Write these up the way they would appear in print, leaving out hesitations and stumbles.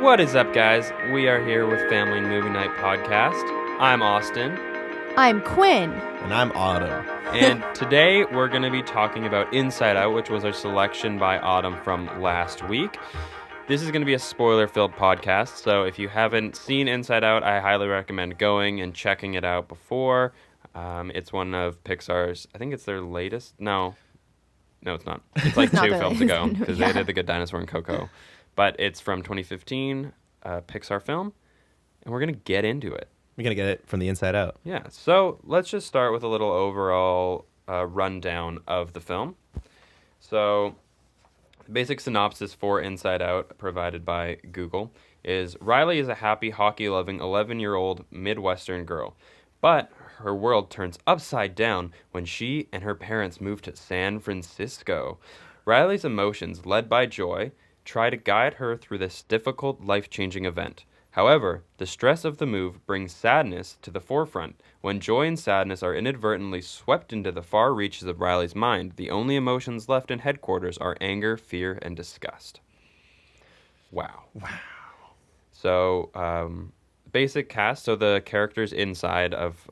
What is up, guys? We are here with Family and Movie Night Podcast. I'm Austin. I'm Quinn. And I'm Autumn. And today we're going to be talking about Inside Out, which was our selection by Autumn from last week. This is going to be a spoiler-filled podcast, so if you haven't seen Inside Out, I highly recommend going and checking it out before. It's one of Pixar's, I think it's their latest. No, it's not. It's like two films ago, because they did The Good Dinosaur and Coco. But it's from 2015, a Pixar film, and we're going to get into it. We're going to get it from the inside out. Yeah, so let's just start with a little overall rundown of the film. So, the basic synopsis for Inside Out, provided by Google, is Riley is a happy, hockey-loving 11-year-old Midwestern girl. But her world turns upside down when she and her parents move to San Francisco. Riley's emotions, led by joy, try to guide her through this difficult, life-changing event. However, the stress of the move brings sadness to the forefront. When joy and sadness are inadvertently swept into the far reaches of Riley's mind, the only emotions left in headquarters are anger, fear, and disgust. Wow. So, basic cast. So the characters inside of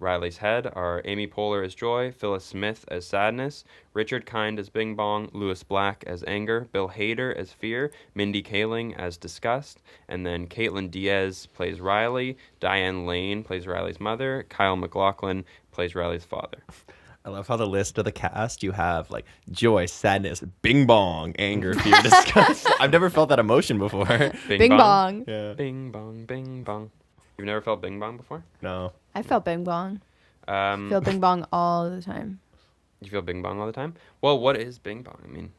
Riley's head are Amy Poehler as Joy, Phyllis Smith as Sadness, Richard Kind as Bing Bong, Lewis Black as Anger, Bill Hader as Fear, Mindy Kaling as Disgust, and then Caitlin Diaz plays Riley, Diane Lane plays Riley's mother, Kyle MacLachlan plays Riley's father. I love how the list of the cast, you have like joy, sadness, bing bong, anger, fear, disgust. I've never felt that emotion before. Bing bong. Yeah. Bing bong, bing bong. You've never felt bing bong before? No. I felt bing bong. Feel bing bong all the time. You feel bing bong all the time? Well, what is bing bong? I mean,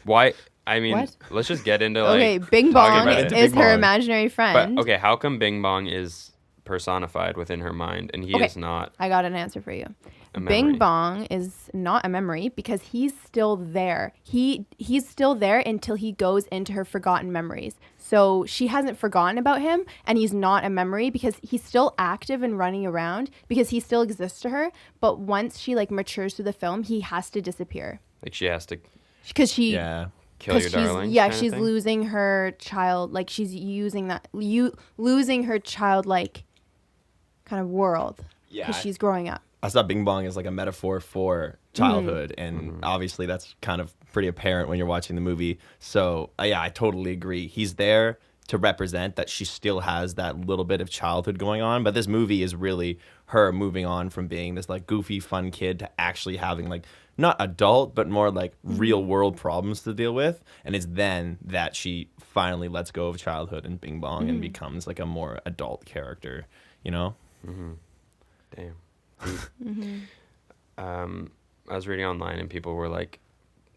why? I mean, What? Let's just get into like. Okay, bing talking bong about it. is Bing her bong. imaginary friend. But okay, how come bing bong is personified within her mind and he Okay. is not I got an answer for you. a memory? Bing bong is not a memory because he's still there. He's still there until he goes into her forgotten memories. So she hasn't forgotten about him, and he's not a memory because he's still active and running around because he still exists to her. But once she like matures through the film, he has to disappear Like she has to because she. Yeah. kill your she's darling. she's losing her child, like she's using that losing her childlike kind of world Yeah. because she's growing up. I saw bing bong as like a metaphor for childhood. And obviously that's kind of pretty apparent when you're watching the movie. So yeah, I totally agree. He's there to represent that she still has that little bit of childhood going on. But this movie is really her moving on from being this like goofy, fun kid to actually having like not adult, but more like real world problems to deal with. And it's then that she finally lets go of childhood and bing bong and becomes like a more adult character, you know? Damn. I was reading online and people were like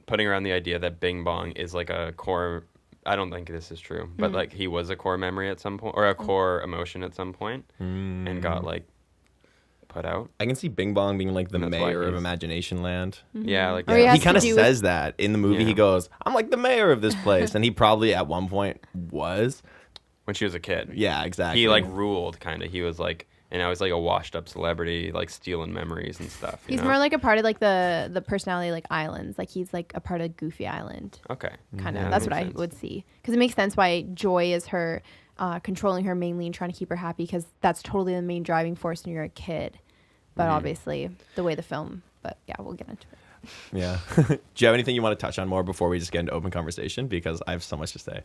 putting around the idea that bing bong is like a core. I don't think this is true, but like he was a core memory at some point or a core emotion at some point and got like put out. I can see Bing Bong being like the And that's why mayor of he's- Imagination Land. Yeah, like Or he yeah. has He kind of to do with- says that in the movie. Yeah. He goes, "I'm like the mayor of this place," and he probably at one point was. when she was a kid. Yeah, exactly. He like ruled kind of. He was like, and now he's like a washed up celebrity, like stealing memories and stuff. You He's know? more like a part of like the personality like islands. Like he's like a part of Goofy Island, Okay. kind of. Yeah, That's that what I makes sense. would see because it makes sense why Joy is her controlling her mainly and trying to keep her happy because that's totally the main driving force when you're a kid. But obviously the way the film. But yeah, we'll get into it. Yeah. Do you have anything you want to touch on more before we just get into open conversation? Because I have so much to say.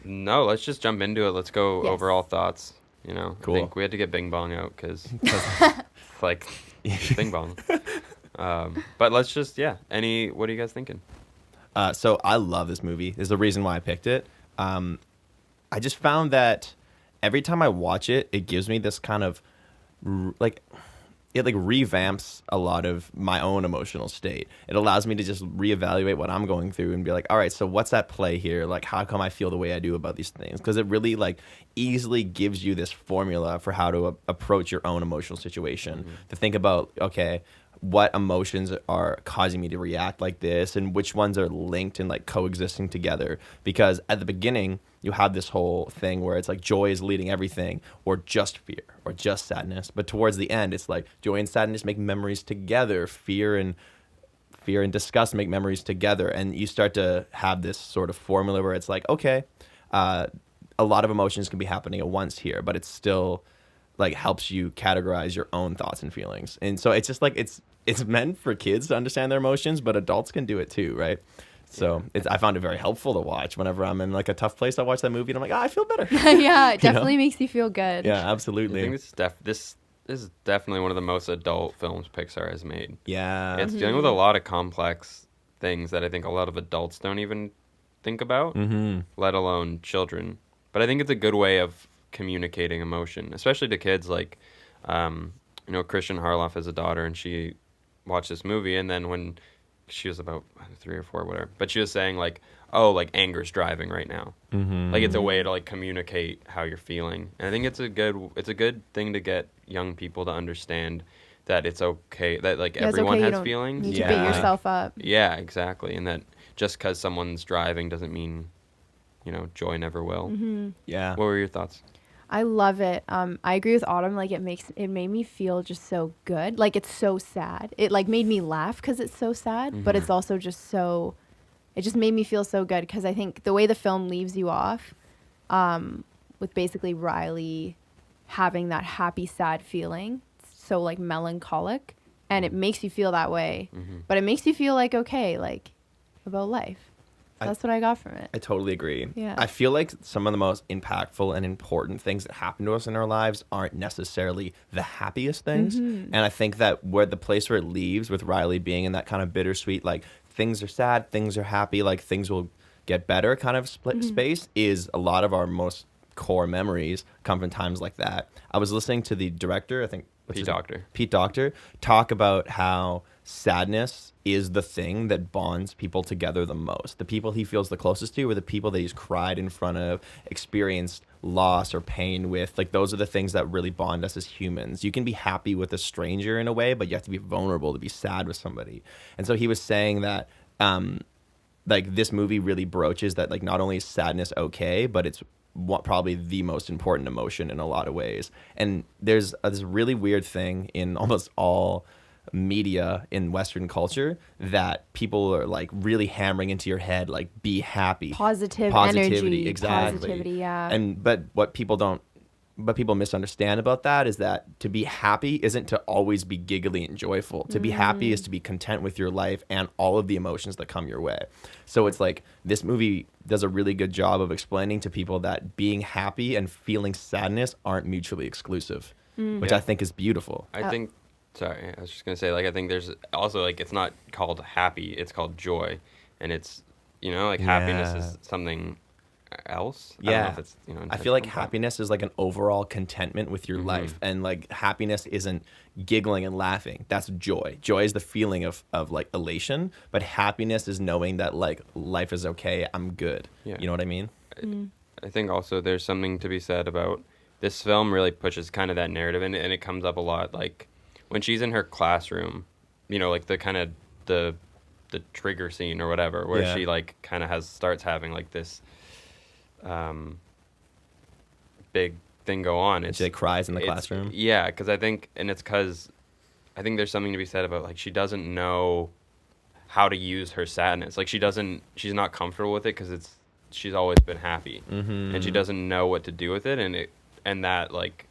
No, let's just jump into it. Let's go Yes. overall thoughts. You know, Cool. I think we had to get Bing Bong out because it's like Bing Bong. But let's just what are you guys thinking? So I love this movie. There's a reason why I picked it. I just found that every time I watch it, it gives me this kind of it like revamps a lot of my own emotional state. It allows me to just reevaluate what I'm going through and be like, all right, so what's at play here? Like, how come I feel the way I do about these things? Because it really like easily gives you this formula for how to approach your own emotional situation. To think about, okay, what emotions are causing me to react like this and which ones are linked and like coexisting together. Because at the beginning, you have this whole thing where it's like joy is leading everything or just fear or just sadness. But towards the end, it's like joy and sadness make memories together. Fear and disgust make memories together. And you start to have this sort of formula where it's like, okay, a lot of emotions can be happening at once here, but it's still like helps you categorize your own thoughts and feelings. And so it's just like it's meant for kids to understand their emotions, but adults can do it too, right? So I found it very helpful to watch whenever I'm in like a tough place. I watch that movie and I'm like, I feel better. Yeah, it definitely makes you feel good. Yeah, I absolutely. think this is definitely one of the most adult films Pixar has made. Yeah. It's dealing with a lot of complex things that I think a lot of adults don't even think about, let alone children. But I think it's a good way of communicating emotion, especially to kids. Like, Christian Harloff has a daughter, and she watched this movie, and then when she was about 3 or 4, whatever, but she was saying like, oh, like anger's driving right now. Like it's a way to like communicate how you're feeling, and I think it's a good thing to get young people to understand that it's okay, that like everyone has feelings. You need to beat yourself up. Yeah, exactly, and that just because someone's driving doesn't mean, joy never will. Yeah. What were your thoughts? I love it. I agree with Autumn. Like it made me feel just so good. Like it's so sad. It like made me laugh because it's so sad, but it's also just so. It just made me feel so good because I think the way the film leaves you off, with basically Riley having that happy sad feeling, so like melancholic, and it makes you feel that way, but it makes you feel like okay, like about life. That's what I got from it. I totally agree. Yeah. I feel like some of the most impactful and important things that happen to us in our lives aren't necessarily the happiest things. And I think that where the place where it leaves with Riley being in that kind of bittersweet, like things are sad, things are happy, like things will get better kind of split space is a lot of our most core memories come from times like that. I was listening to the director, I think Pete Docter, talk about how sadness is the thing that bonds people together the most. The people he feels the closest to are the people that he's cried in front of, experienced loss or pain with. Like those are the things that really bond us as humans. You can be happy with a stranger in a way, but you have to be vulnerable to be sad with somebody. And so he was saying that like this movie really broaches that like not only is sadness okay, but it's probably the most important emotion in a lot of ways. And there's this really weird thing in almost all media in Western culture that people are like really hammering into your head, like be happy, positivity, energy, exactly. Positivity, yeah. But what people misunderstand about that is that to be happy isn't to always be giggly and joyful. To be happy is to be content with your life and all of the emotions that come your way. So it's like this movie does a really good job of explaining to people that being happy and feeling sadness aren't mutually exclusive, which I think is beautiful. I think Sorry, I was just gonna say, like, I think there's also, like, it's not called happy, it's called joy, and it's, happiness is something else. I don't know if it's, I feel like happiness is like an overall contentment with your life, and like happiness isn't giggling and laughing. That's joy. Joy is the feeling of like elation, but happiness is knowing that like life is okay. I'm good. Yeah. You know what I mean? I think also there's something to be said about this film really pushes kind of that narrative, and it comes up a lot, like when she's in her classroom, like the kind of the trigger scene or whatever, where she like kind of starts having like this big thing go on. She like cries in the classroom. Yeah, because I think there's something to be said about like she doesn't know how to use her sadness. Like she's not comfortable with it because she's always been happy, and she doesn't know what to do with it, and that like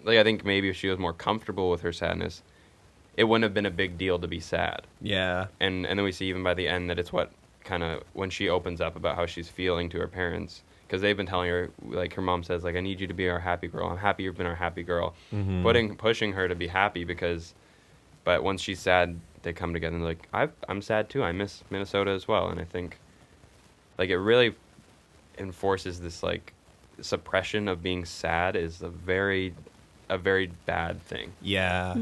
I think maybe if she was more comfortable with her sadness, it wouldn't have been a big deal to be sad. Yeah. And then we see even by the end that it's what kind of when she opens up about how she's feeling to her parents, because they've been telling her, like her mom says, like, I need you to be our happy girl. I'm happy you've been our happy girl. Pushing her to be happy but once she's sad, they come together and they're like, I'm sad too. I miss Minnesota as well. And I think like it really enforces this like suppression of being sad is a very bad thing. Yeah.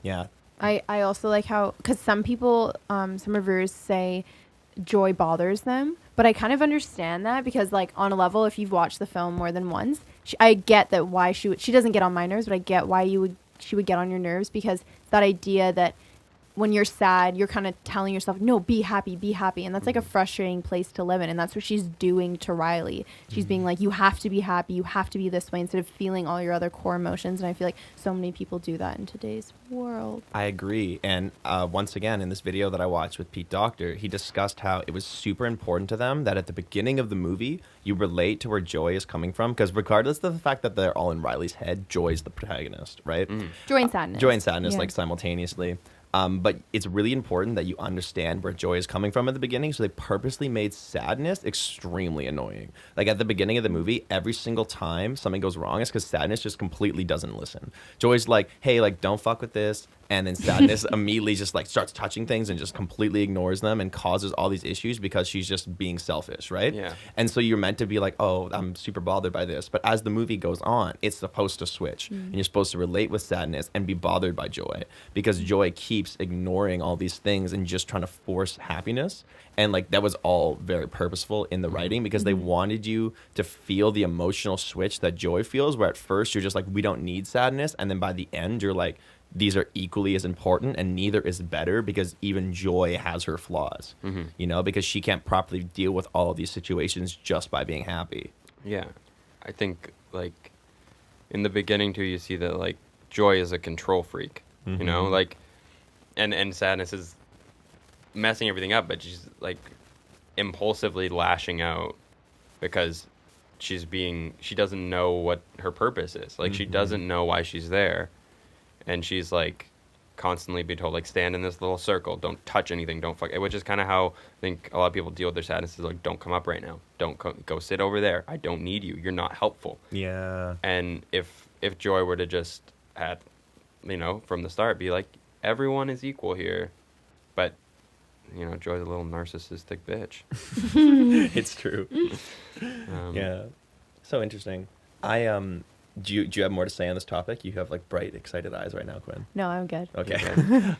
Yeah. I also like how, because some people, some reviewers say joy bothers them, but I kind of understand that because like on a level, if you've watched the film more than once, I get that why she doesn't get on my nerves, but I get why she would get on your nerves, because that idea that when you're sad, you're kind of telling yourself, no, be happy, and that's like a frustrating place to live in, and that's what she's doing to Riley. She's being like, you have to be happy, you have to be this way, instead of feeling all your other core emotions. And I feel like so many people do that in today's world. I agree. And once again, in this video that I watched with Pete Docter, he discussed how it was super important to them that at the beginning of the movie, you relate to where Joy is coming from, because regardless of the fact that they're all in Riley's head, Joy is the protagonist, right? Joy and sadness. Joy and sadness, Yeah. like simultaneously. But it's really important that you understand where Joy is coming from at the beginning. So they purposely made sadness extremely annoying. Like at the beginning of the movie, every single time something goes wrong, it's because sadness just completely doesn't listen. Joy's like, hey, like, don't fuck with this. And then sadness immediately just like starts touching things and just completely ignores them and causes all these issues because she's just being selfish, right? Yeah. And so you're meant to be like, oh, I'm super bothered by this. But as the movie goes on, it's supposed to switch. And you're supposed to relate with sadness and be bothered by Joy, because Joy keeps ignoring all these things and just trying to force happiness. And like that was all very purposeful in the writing, because they wanted you to feel the emotional switch that Joy feels, where at first you're just like, we don't need sadness. And then by the end, you're like, these are equally as important and neither is better, because even Joy has her flaws, you know, because she can't properly deal with all of these situations just by being happy. Yeah. I think, like, in the beginning, too, you see that, like, Joy is a control freak, you know? Like, and sadness is messing everything up, but she's, like, impulsively lashing out because she doesn't know what her purpose is. Like, she doesn't know why she's there. And she's, like, constantly be told, like, stand in this little circle. Don't touch anything. Don't fuck. Which is kind of how I think a lot of people deal with their sadness, is, like, don't come up right now. Don't go sit over there. I don't need you. You're not helpful. Yeah. And if Joy were to just, you know, from the start, be like, everyone is equal here. But, you know, Joy's a little narcissistic bitch. It's true. Yeah. So interesting. Do you have more to say on this topic? You have like bright, excited eyes right now, Quinn. No, I'm good. Okay.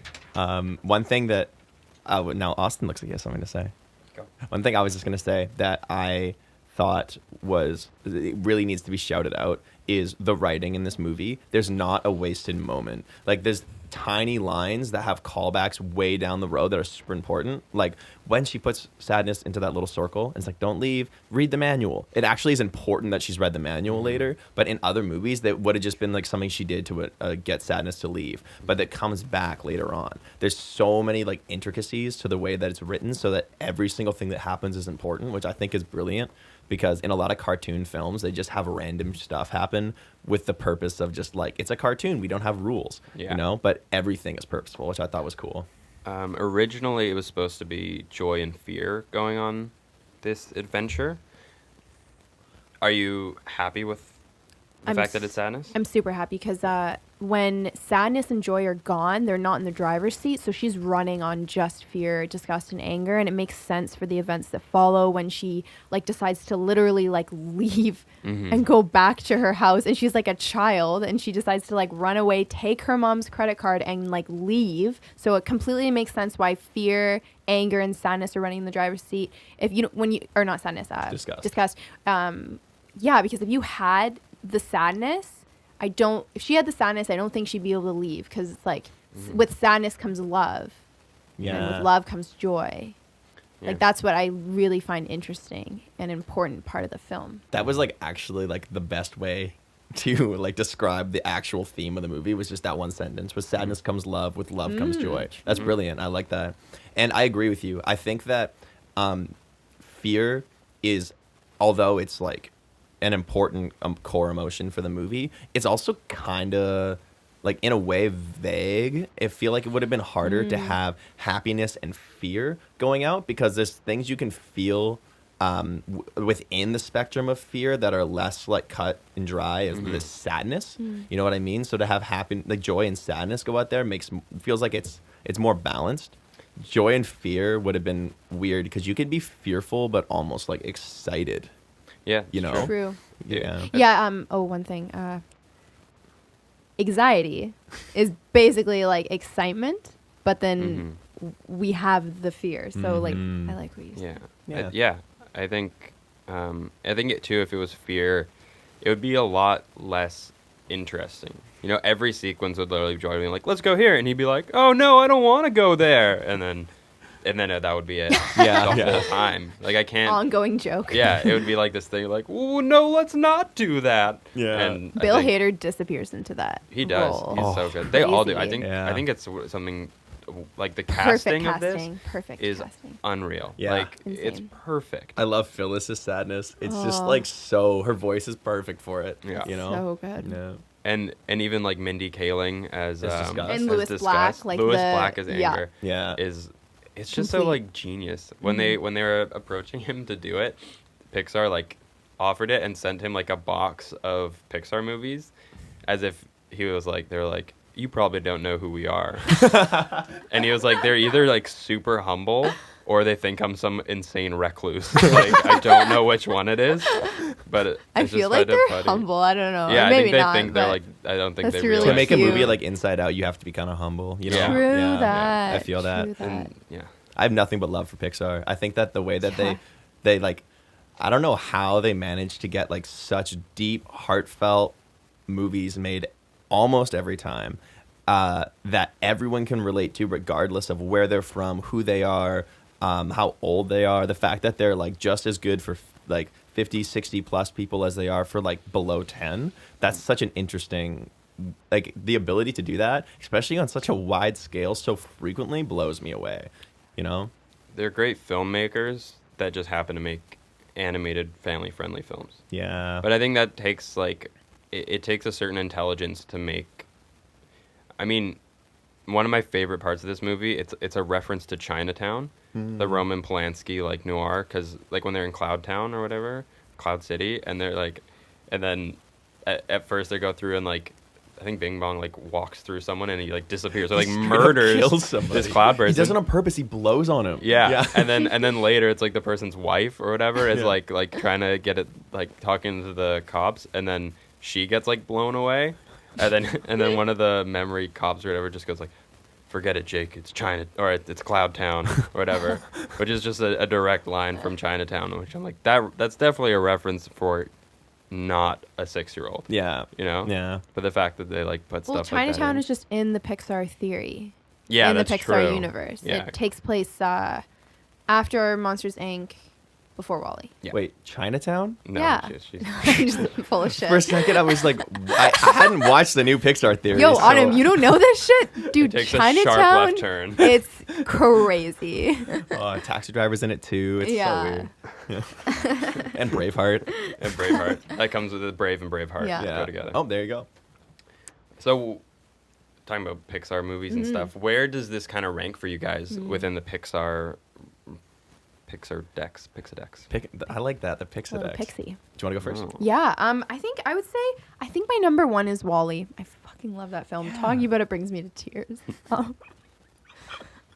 One thing that now Austin looks like he has something to say. Go. One thing I was just going to say that I thought it really needs to be shouted out is the writing in this movie. There's not a wasted moment. Like there's tiny lines that have callbacks way down the road that are super important. Like when she puts sadness into that little circle and it's like, don't leave, read the manual. It actually is important that she's read the manual later, but in other movies that would have just been like something she did to get sadness to leave, but that comes back later on. There's so many like intricacies to the way that it's written so that every single thing that happens is important, which I think is brilliant. Because in a lot of cartoon films, they just have random stuff happen with the purpose of just like, it's a cartoon, we don't have rules, you know? But everything is purposeful, which I thought was cool. Originally, it was supposed to be Joy and Fear going on this adventure. Are you happy with the fact that it's sadness? I'm super happy because when sadness and Joy are gone, they're not in the driver's seat. So she's running on just fear, disgust, and anger. And it makes sense for the events that follow when she like decides to literally like leave and go back to her house. And she's like a child and she decides to like run away, take her mom's credit card and like leave. So it completely makes sense why fear, anger, and sadness are running in the driver's seat. If you or not sadness, disgust. Yeah, because if you had the sadness, if she had the sadness, I don't think she'd be able to leave, because it's like with sadness comes love. Yeah. And with love comes joy. Yeah. Like that's what I really find interesting and important part of the film. That was like actually like the best way to like describe the actual theme of the movie, was just that one sentence: with sadness comes love, with love comes joy. That's brilliant. I like that. And I agree with you. I think that fear is, although it's like an important core emotion for the movie, it's also kind of like in a way vague. I feel like it would have been harder to have happiness and fear going out, because there's things you can feel within the spectrum of fear that are less like cut and dry as the sadness. You know what I mean? So to have like joy and sadness go out there feels like it's more balanced. Joy and fear would have been weird, because you could be fearful but almost like excited. Yeah, You know? True. Yeah. Yeah. One thing. Anxiety is basically like excitement, but then we have the fear. So like, I like what you said. Yeah. I think it too. If it was fear, it would be a lot less interesting. You know, every sequence would literally join me like, let's go here, and he'd be like, oh no, I don't want to go there, and then that would be it. Yeah, the yeah. whole time. Like I can't. Ongoing joke. Yeah, it would be like this thing like, oh no, let's not do that. Yeah. And Bill I think Hader disappears into that. he does. role. He's so good. They all do. I Crazy. think. Yeah. I think it's something like the Perfect casting of casting. this Perfect is casting. unreal. Yeah. Like it's Insane. perfect. I love Phyllis's sadness. It's just Oh. like so. Her voice is perfect for it. Yeah. You know. So good. Yeah. And even like Mindy Kaling as Disgust. And As Louis Black, like Louis the- Black as yeah. Anger Yeah. is it's just so Complete. like genius. When they were approaching him to do it, Pixar like offered it and sent him like a box of Pixar movies as if he was like they're like, you probably don't know who we are. And he was like, they're either like super humble or they think I'm some insane recluse. Like I don't know which one it is, but it's I just feel like kind of they're funny. humble. I don't know. Yeah, Or I maybe think they not, think they're but like. I don't think that's they really To make a cute. movie like Inside Out, you have to be kind of humble. You know. Yeah. True Yeah. that. I feel that. True that. And yeah, I have nothing but love for Pixar. I think that the way that Yeah. they like, I don't know how they managed to get like such deep, heartfelt movies made almost every time that everyone can relate to, regardless of where they're from, who they are, how old they are. The fact that they're like just as good for like 50, 60 plus people as they are for like below 10. That's such an interesting, like the ability to do that, especially on such a wide scale so frequently, blows me away. You know? they're great filmmakers that just happen to make animated, family-friendly films. Yeah. But I think that takes like it takes a certain intelligence to make. I mean, one of my favorite parts of this movie, it's a reference to Chinatown, the Roman Polanski like noir, because like when they're in Cloud Town or whatever, Cloud City, and they're like, and then at first they go through and like, I think Bing Bong like walks through someone and he like disappears or like Straight up murders kills somebody. this cloud person. He does it on purpose. He blows on him. Yeah. and then later it's like the person's wife or whatever is Yeah. like trying to get it, like talking to the cops, and then she gets like blown away, and then one of the memory cops or whatever just goes like, forget it, Jake, it's China, or it's Cloud Town or whatever, which is just a direct line from Chinatown, which I'm like, that's definitely a reference for not a 6-year-old. Yeah. You know? Yeah. But the fact that they like put Well, stuff like that Chinatown in. is just in the Pixar theory. Yeah, in the that's Pixar true. universe. Yeah. It takes place after Monsters Inc. before Wall-E. Yeah. Wait, Chinatown? No, Yeah. she's I'm just full of shit. For a second, I was like, I hadn't watched the new Pixar theory. Yo, so- Autumn, you don't know this shit? Dude, takes a sharp Chinatown, left turn. it's crazy. Taxi Driver's in it too. It's Yeah. so weird. Yeah. And Braveheart. And Braveheart. That comes with the Brave and Braveheart. Yeah. Go together. Oh, there you go. So, talking about Pixar movies and Mm-hmm. stuff, where does this kind of rank for you guys within the Pixar decks? I like that. The A little Pixadex. pixie. Do you want to go first? Oh. Yeah, I would say my number one is Wall-E. I fucking love that film. Talking about it brings me to tears. I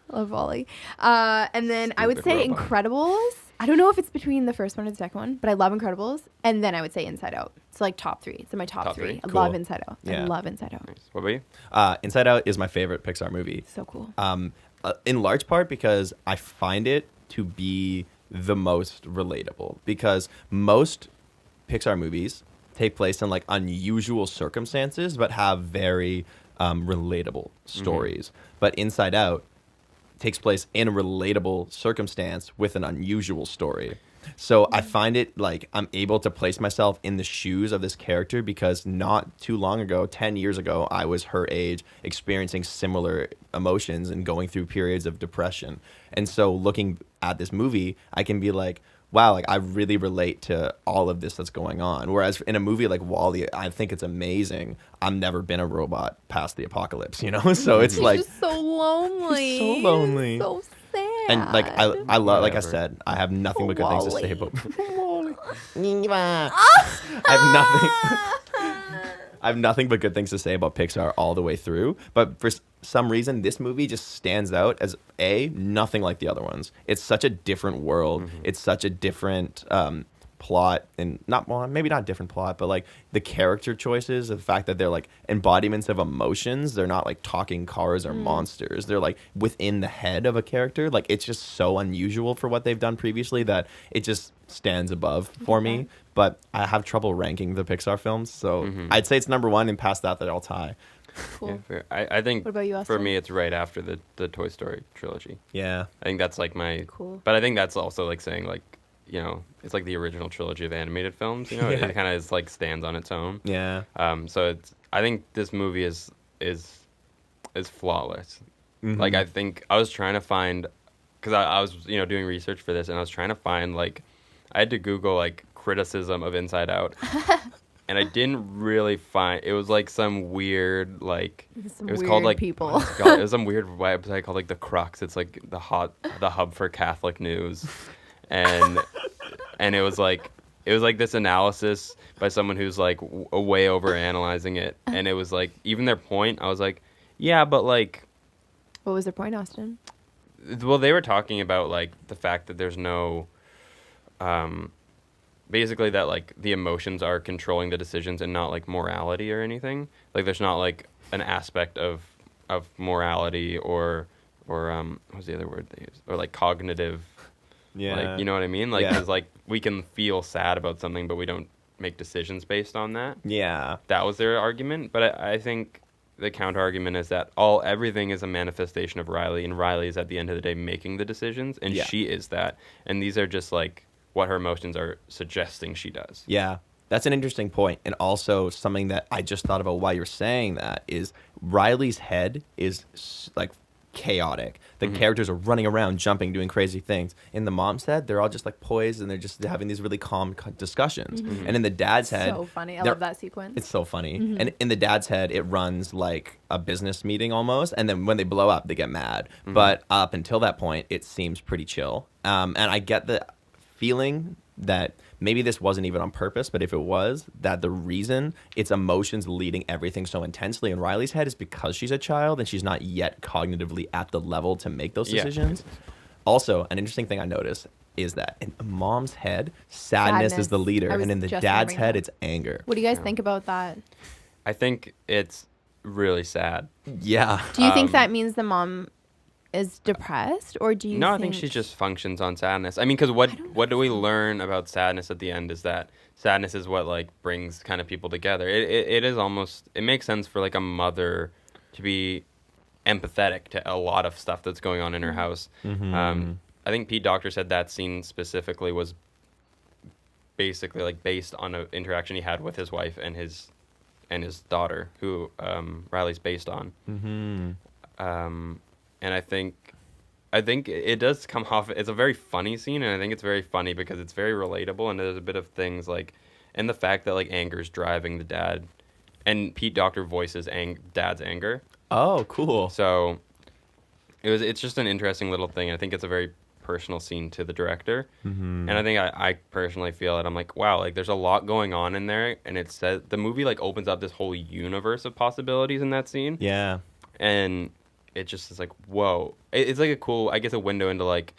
love Wall-E. And then I would Stupid say robot. Incredibles. I don't know if it's between the first one and the second one, but I love Incredibles. And then I would say Inside Out. It's like top three. It's in my top, Top three. three? I Cool. love Inside Out. Yeah. I love Inside Out. Nice. What about you? Inside Out is my favorite Pixar movie. So cool. In large part because I find it to be the most relatable. Because most Pixar movies take place in like unusual circumstances, but have very relatable stories. But Inside Out takes place in a relatable circumstance with an unusual story. So I find it like I'm able to place myself in the shoes of this character because not too long ago, 10 years ago, I was her age experiencing similar emotions and going through periods of depression. And so looking at this movie, I can be like, wow, like I really relate to all of this that's going on. Whereas in a movie like Wall-E, I think it's amazing. I've never been a robot past the apocalypse, you know? So it's He's like, just so lonely. so lonely. So sad. and like I love, like I Whatever. said, I have nothing but good things to say about Wall-E. I have nothing. I have nothing but good things to say about Pixar all the way through. But for some reason, this movie just stands out as nothing like the other ones. It's such a different world. It's such a different plot and maybe not different plot, but like the character choices, the fact that they're like embodiments of emotions. They're not like talking cars or monsters. They're like within the head of a character. Like it's just so unusual for what they've done previously that it just stands above for me. But I have trouble ranking the Pixar films, so I'd say it's number one, and past that, they're all tie. Cool. Yeah, fair. I think What about you, Austin? for me, it's right after the Toy Story trilogy. Yeah. I think that's like my. Cool. But I think that's also like saying like, you know, it's like the original trilogy of animated films. You know, Yeah. it kind of is like stands on its own. Yeah. So it's. I think this movie is flawless. Like I think I was trying to find, because I was doing research for this, and I was trying to find like, I had to Google like criticism of Inside Out. And I didn't really find it was like some weird like Some it was weird called like people. oh God, it was some weird website called like the Crux. It's like the hub for Catholic news, and it was like this analysis by someone who's like way over analyzing it, and it was like even their point. I was like, yeah, but like, What was their point, Austin? well, they were talking about like the fact that there's no basically that like the emotions are controlling the decisions and not like morality or anything. Like there's not like an aspect of morality or what's the other word they use, or like cognitive. Yeah. Like, you know what I mean? Like, Yeah. 'cause, like we can feel sad about something, but we don't make decisions based on that. Yeah. That was their argument. But I think the counter argument is that everything is a manifestation of Riley, and Riley is at the end of the day making the decisions, and Yeah. she is that. And these are just like what her emotions are suggesting she does. Yeah, that's an interesting point. And also something that I just thought about while you're saying that is Riley's head is like chaotic. The characters are running around, jumping, doing crazy things. In the mom's head, they're all just like poised and they're just having these really calm discussions. And in the dad's head, So funny. I they're- love that sequence. It's so funny. And in the dad's head, it runs like a business meeting almost. And then when they blow up, they get mad. But up until that point, it seems pretty chill. And I get the feeling that maybe this wasn't even on purpose, but if it was, that the reason it's emotions leading everything so intensely in Riley's head is because she's a child and she's not yet cognitively at the level to make those Yeah. decisions. Also, an interesting thing I noticed is that in a mom's head, sadness is the Sadness. leader, I was and in the just dad's remembering head, that. it's anger. What do you guys think about that? I think it's really sad. Yeah. Do you think that means the mom is depressed, or do you No, I think she just functions on sadness. I mean, because what do we learn about sadness at the end is that sadness is what like brings kind of people together. It is almost, it makes sense for like a mother to be empathetic to a lot of stuff that's going on in her house. I think Pete Docter said that scene specifically was basically like based on an interaction he had with his wife and his daughter, who Riley's based on. And I think it does come off. It's a very funny scene, and I think it's very funny because it's very relatable, and there's a bit of things like, and the fact that like anger is driving the dad, and Pete Docter voices dad's anger. Oh, cool. So it's just an interesting little thing. I think it's a very personal scene to the director, and I think I personally feel it. I'm like, wow, like there's a lot going on in there, and it says the movie like opens up this whole universe of possibilities in that scene. Yeah. And it just is like, whoa. It's like a cool, I guess, a window into like,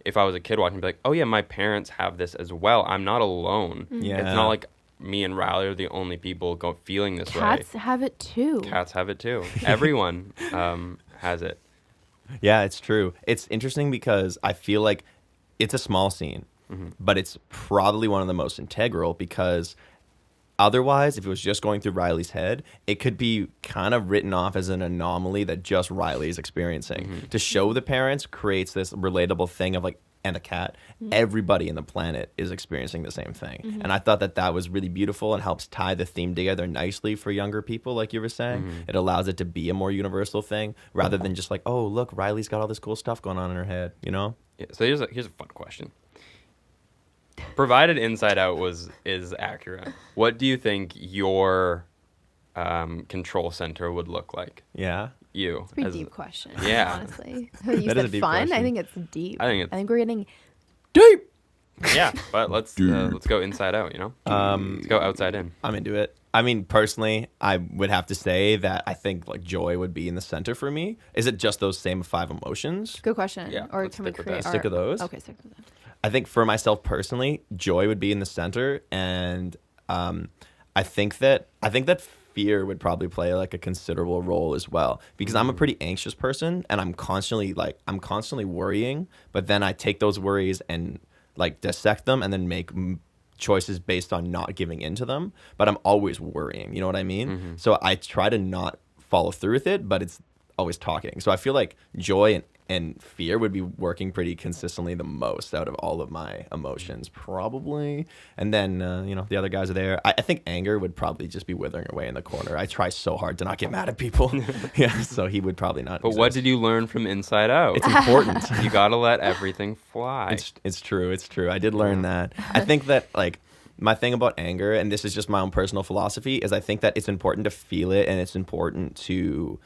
if I was a kid watching, be like, oh yeah, my parents have this as well. I'm not alone. Yeah. It's not like me and Riley are the only people feeling this Cats way. have it too. Cats have it too. Everyone has it. Yeah, it's true. It's interesting because I feel like it's a small scene, but it's probably one of the most integral because otherwise, if it was just going through Riley's head, it could be kind of written off as an anomaly that just Riley is experiencing. To show the parents creates this relatable thing of like, and a cat, everybody in the planet is experiencing the same thing. And I thought that was really beautiful and helps tie the theme together nicely for younger people, like you were saying. It allows it to be a more universal thing rather than just like, oh, look, Riley's got all this cool stuff going on in her head, you know? Yeah, so here's a fun question. Provided Inside Out is accurate, what do you think your control center would look like? Yeah. You. It's a pretty deep question. Yeah. Honestly. You That is a said deep fun. I question. think it's deep. I think we're getting Deep! Yeah, but let's go inside out, you know? Let's go outside in. I'm into it. I mean, personally, I would have to say that I think like joy would be in the center for me. Is it just those same 5 emotions? good question. Yeah, Or let's can we stick with create that. Stick with those? Okay, stick with that. I think for myself personally, joy would be in the center, and I think that fear would probably play like a considerable role as well, because I'm a pretty anxious person, and I'm constantly worrying, but then I take those worries and like dissect them and then make choices based on not giving into them, but I'm always worrying, you know what I mean? So I try to not follow through with it, but it's always talking. So I feel like joy and fear would be working pretty consistently the most out of all of my emotions, probably. And then, the other guys are there. I think anger would probably just be withering away in the corner. I try so hard to not get mad at people. Yeah, so he would probably not. But exist. what did you learn from Inside Out? It's important. You gotta let everything fly. It's true. It's true. I did learn that. I think that, like, my thing about anger, and this is just my own personal philosophy, is I think that it's important to feel it, and it's important to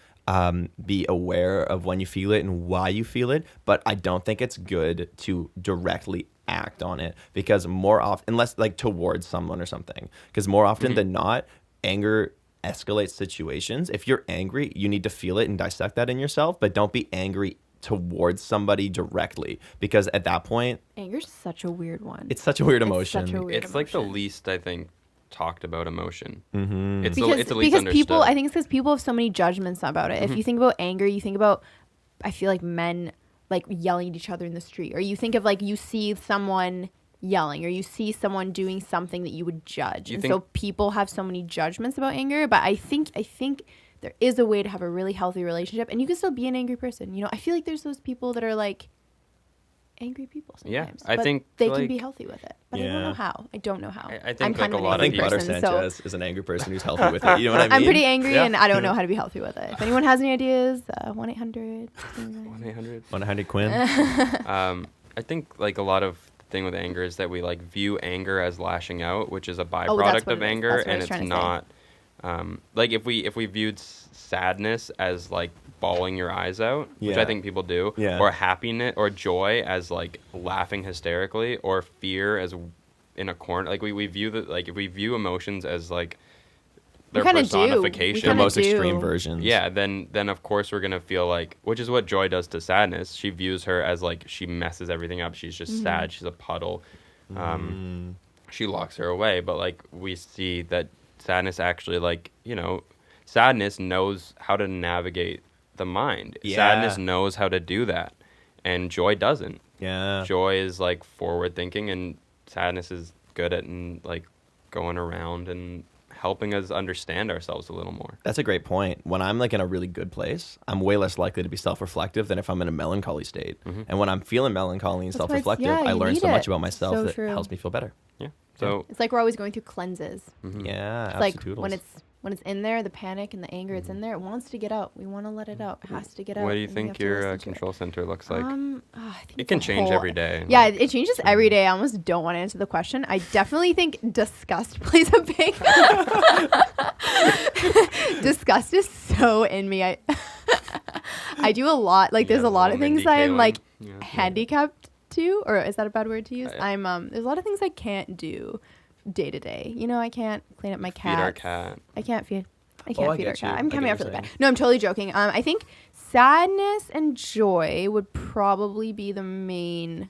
be aware of when you feel it and why you feel it, but I don't think it's good to directly act on it, because more often, unless like towards someone or something, because more often than not, anger escalates situations. If you're angry, you need to feel it and dissect that in yourself, but don't be angry towards somebody directly, because at that point, Anger's such a weird one. it's such a weird emotion. Such a weird It's like the emotion. least, I think, talked about emotion. Because It's the least understood. people, I think it's because people have so many judgments about it. If you think about anger, you think about, I feel like men like yelling at each other in the street, or you think of like you see someone yelling, or you see someone doing something that you would judge, and so people have so many judgments about anger. But I think there is a way to have a really healthy relationship, and you can still be an angry person. I feel like there's those people that are like angry people sometimes. I but think they like, can be healthy with it, but I don't know how. I don't know how. I think I'm like kind a of an lot I of think angry people. Butter person, so Sanchez is an angry person who's healthy with it. You know what I mean? I'm pretty angry, Yeah. and I don't know how to be healthy with it. If anyone has any ideas, 1-800. 1-800. 100 Quinn. I think like a lot of thing with anger is that we like view anger as lashing out, which is a byproduct what of it is. anger, That's what I and was it's trying to not. Like if we viewed sadness as like bawling your eyes out, which I Yeah. think people do, Yeah. or happiness or joy as like laughing hysterically, or fear as in a corner, like we view if we view emotions as like their kinda do. We personification, The kinda most do. extreme versions. yeah, then of course we're gonna feel like, which is what joy does to sadness. She views her as like she messes everything up. She's just sad. She's a puddle. She locks her away. But like we see that sadness actually, like, sadness knows how to navigate the mind. Yeah. Sadness knows how to do that, and joy doesn't. Yeah. Joy is like forward thinking, and sadness is good at like going around and helping us understand ourselves a little more. That's a great point. When I'm like in a really good place, I'm way less likely to be self-reflective than if I'm in a melancholy state. And when I'm feeling melancholy and That's why it's- self-reflective, yeah, I you learn need so much it. about myself So that true. helps me feel better. Yeah. So It's like we're always going through cleanses. Yeah, It's like absolutely. when it's in there, the panic and the anger, it's in there. It wants to get out. We want to let it out. It has to get out. what do you and we have think to your listen to it. control center looks like? I think It it's can a change whole- every day. Yeah, it changes every day. I almost don't want to answer the question. I definitely think disgust plays a big. Disgust is so in me. I do a lot. Like there's Yeah, a lot of little things Mindy I'm like Kaling. Yeah. handicapped to, or is that a bad word to use? Yeah. I'm there's a lot of things I can't do day to day. I can't clean up my cat. Feed our cat. I can't feed. I I can't feed get our cat. you. I'm I coming get after what the you're cat. saying. No, I'm totally joking. I think sadness and joy would probably be the main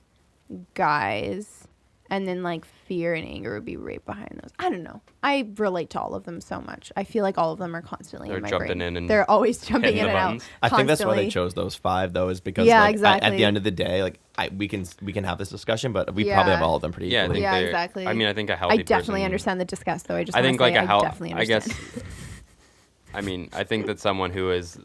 guys, and then like fear and anger would be right behind those. I don't know. I relate to all of them so much. I feel like all of them are constantly They're in my jumping brain. in and They're always jumping hitting in the and out. buttons. I think that's why they constantly. chose those 5 though, is because Yeah, like, at exactly. the end of the day, like we can have this discussion, but we probably have Yeah. all of them pretty Yeah, I equally. think Yeah, they- exactly. I mean, I think a I healthy definitely person, understand the disgust, though. I just I wanna think say like a I health. definitely I guess. understand. I mean, I think that someone who is,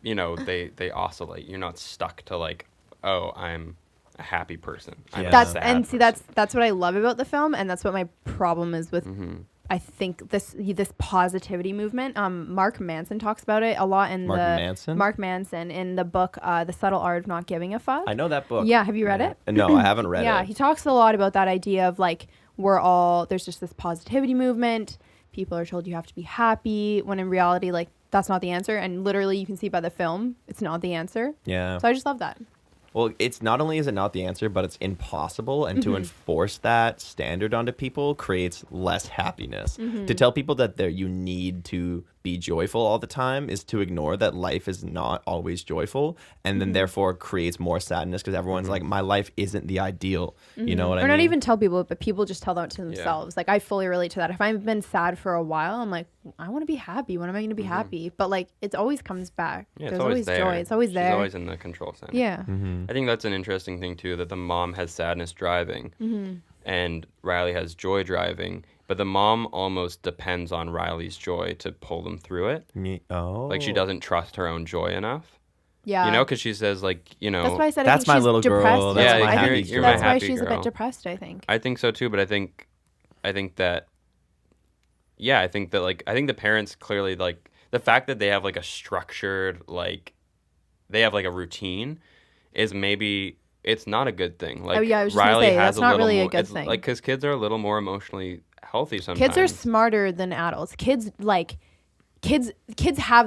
they oscillate. You're not stuck to like, oh, I'm a happy person. I'm Yeah. a That's sad and see person. that's what I love about the film, and that's what my problem is with. Mm-hmm. I think this positivity movement. Mark Manson talks about it a lot in Mark the Manson? Mark Manson in the book The Subtle Art of Not Giving a Fuck. I know that book. Yeah, have you read it? No, I haven't read Yeah, it. he talks a lot about that idea of like there's just this positivity movement. People are told you have to be happy, when in reality, like that's not the answer. And literally, you can see by the film, it's not the answer. Yeah. So I just love that. Well, it's not only is it not the answer, but it's impossible, and Mm-hmm. to enforce that standard onto people creates less happiness. Mm-hmm. To tell people that you need to be joyful all the time is to ignore that life is not always joyful, and then therefore creates more sadness because everyone's like, my life isn't the ideal. You know what I Or mean? not even tell people, but people just tell that to themselves. Like, I fully relate to that. If I've been sad for a while, I'm like, I want to be happy. When am I going to be happy? But like, it always comes back. Yeah, There's always there. joy. It's always there. She's always in the control center. Yeah. I think that's an interesting thing too, that the mom has sadness driving and Riley has joy driving, but the mom almost depends on Riley's joy to pull them through it. Like, she doesn't trust her own joy enough. Yeah. You know, because she says, like, you know, That's why I said that's I think my she's little girl. depressed. That's Yeah, my you're- happy you're girl. my That's why happy she's a girl. bit depressed, I think. I think so too, but I think that I think the parents clearly, like, the fact that they have like a structured, like, they have like a routine is maybe it's not a good thing. Like, Oh, yeah, I was just gonna Riley say, has that's not little really a more, good it's thing. like, because kids are a little more emotionally healthy sometimes. Kids are smarter than adults. Kids have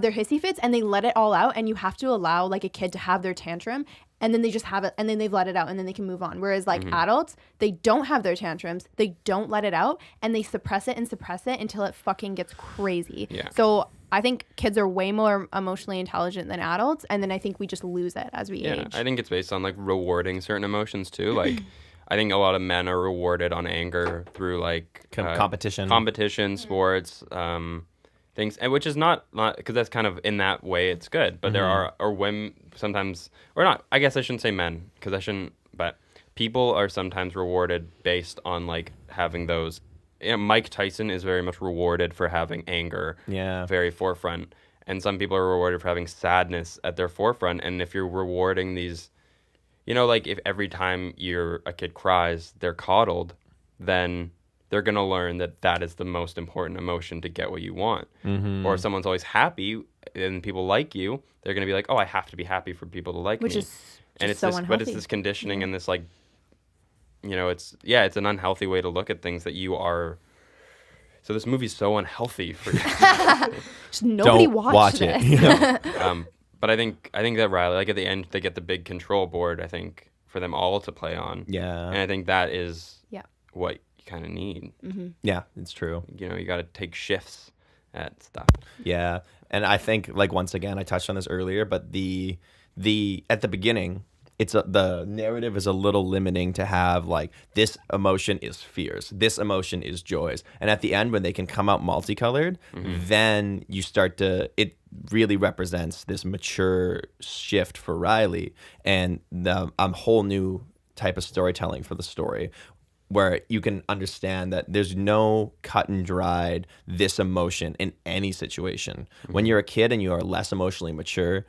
their hissy fits and they let it all out, and you have to allow like a kid to have their tantrum, and then they just have it, and then they've let it out, and then they can move on. Whereas like adults, they don't have their tantrums, they don't let it out, and they suppress it until it fucking gets crazy. Yeah. So I think kids are way more emotionally intelligent than adults, and then I think we just lose it as we age. I think it's based on like rewarding certain emotions too. Like, I think a lot of men are rewarded on anger through like competition, sports, things, and which is not because that's kind of in that way it's good. But there are women sometimes, or not. I guess I shouldn't say men because I shouldn't. But people are sometimes rewarded based on like having those. You know, Mike Tyson is very much rewarded for having anger very forefront, and some people are rewarded for having sadness at their forefront. And if you're rewarding these, you know, like if every time a kid cries, they're coddled, then they're going to learn that is the most important emotion to get what you want. Or if someone's always happy and people like you, they're going to be like, oh, I have to be happy for people to like Which me. is just And it's so this, but it's this conditioning and this like, you know, it's an unhealthy way to look at things that you are. So this movie's so unhealthy for you. Just nobody Don't watch it. this. You know? But I think that Riley, like at the end, they get the big control board, I think, for them all to play on. Yeah. And I think that is Yeah. what you kind of need. Yeah, it's true. You know, you got to take shifts at stuff. Yeah. And I think, like, once again, I touched on this earlier, but the at the beginning, the narrative is a little limiting to have like this emotion is fears, this emotion is joys, and at the end when they can come out multicolored, then you start to it really represents this mature shift for Riley and the whole new type of storytelling for the story, where you can understand that there's no cut and dried this emotion in any situation. When you're a kid and you are less emotionally mature,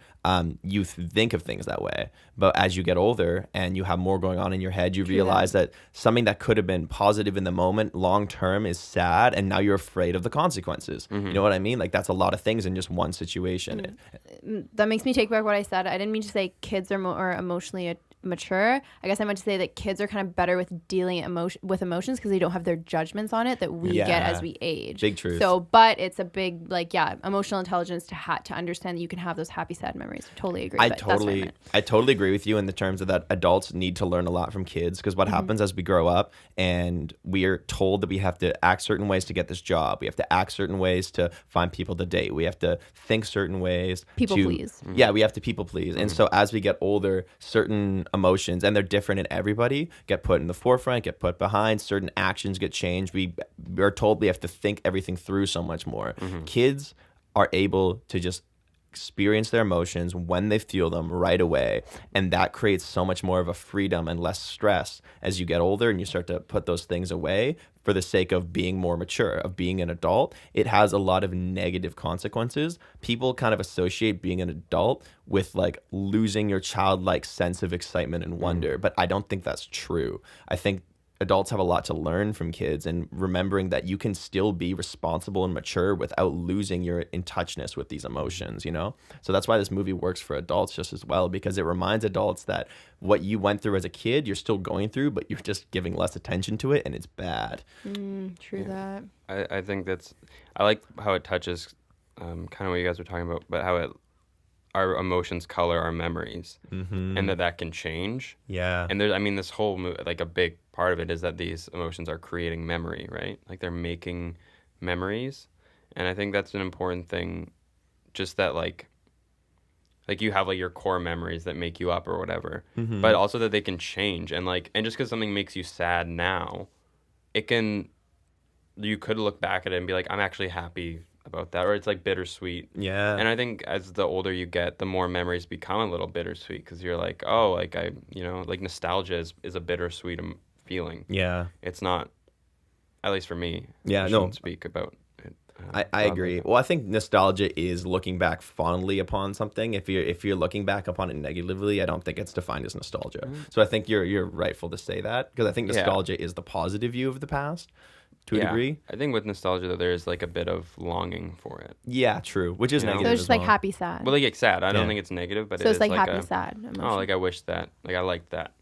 you think of things that way. But as you get older and you have more going on in your head, you realize that something that could have been positive in the moment, long term, is sad, and now you're afraid of the consequences. You know what I mean? Like, that's a lot of things in just one situation. That makes me take back what I said. I didn't mean to say kids are more emotionally mature. I guess I meant to say that kids are kind of better with dealing with emotions because they don't have their judgments on it that we get as we age. Big truth. So, but it's a big emotional intelligence to understand that you can have those happy, sad memories. I totally agree. I totally agree with you in the terms of that adults need to learn a lot from kids, because what happens as we grow up and we are told that we have to act certain ways to get this job, we have to act certain ways to find people to date, we have to think certain ways please. Yeah, we have to people please. And so as we get older, certain emotions, and they're different in everybody, get put in the forefront, get put behind, certain actions get changed. We are told we have to think everything through so much more. Kids are able to just experience their emotions when they feel them right away, and that creates so much more of a freedom and less stress as you get older and you start to put those things away for the sake of being more mature, of being an adult. It has a lot of negative consequences. People kind of associate being an adult with like losing your childlike sense of excitement and wonder, but I don't think that's true. I think adults have a lot to learn from kids, and remembering that you can still be responsible and mature without losing your in touchness with these emotions, you know? So that's why this movie works for adults just as well, because it reminds adults that what you went through as a kid, you're still going through, but you're just giving less attention to it, and it's bad. True that. I think I like how it touches kind of what you guys were talking about, but how our emotions color our memories, and that can change. Yeah. And this whole like a big part of it is that these emotions are creating memory, right? Like they're making memories, And I think that's an important thing, just that, like you have, like, your core memories that make you up or whatever, but also that they can change. And, like, and just because something makes you sad now, you could look back at it and be like, I'm actually happy about that, or it's, like, bittersweet. Yeah. And I think as the older you get, the more memories become a little bittersweet, because you're like, oh, like, like, nostalgia is a bittersweet feeling. Yeah. It's not, at least for me. Yeah, I no. shouldn't speak about it. I agree. Well, I think nostalgia is looking back fondly upon something. If you're looking back upon it negatively, I don't think it's defined as nostalgia. So I think you're rightful to say that, because I think nostalgia is the positive view of the past to a degree. I think with nostalgia, though, there's, like, a bit of longing for it. Yeah, true. Which is negative So as it's just like well. happy, sad. Well, like sad. I don't Yeah. think it's negative, but So it it's is like like happy, sad emotion. oh, like, I wish that, like, I liked that.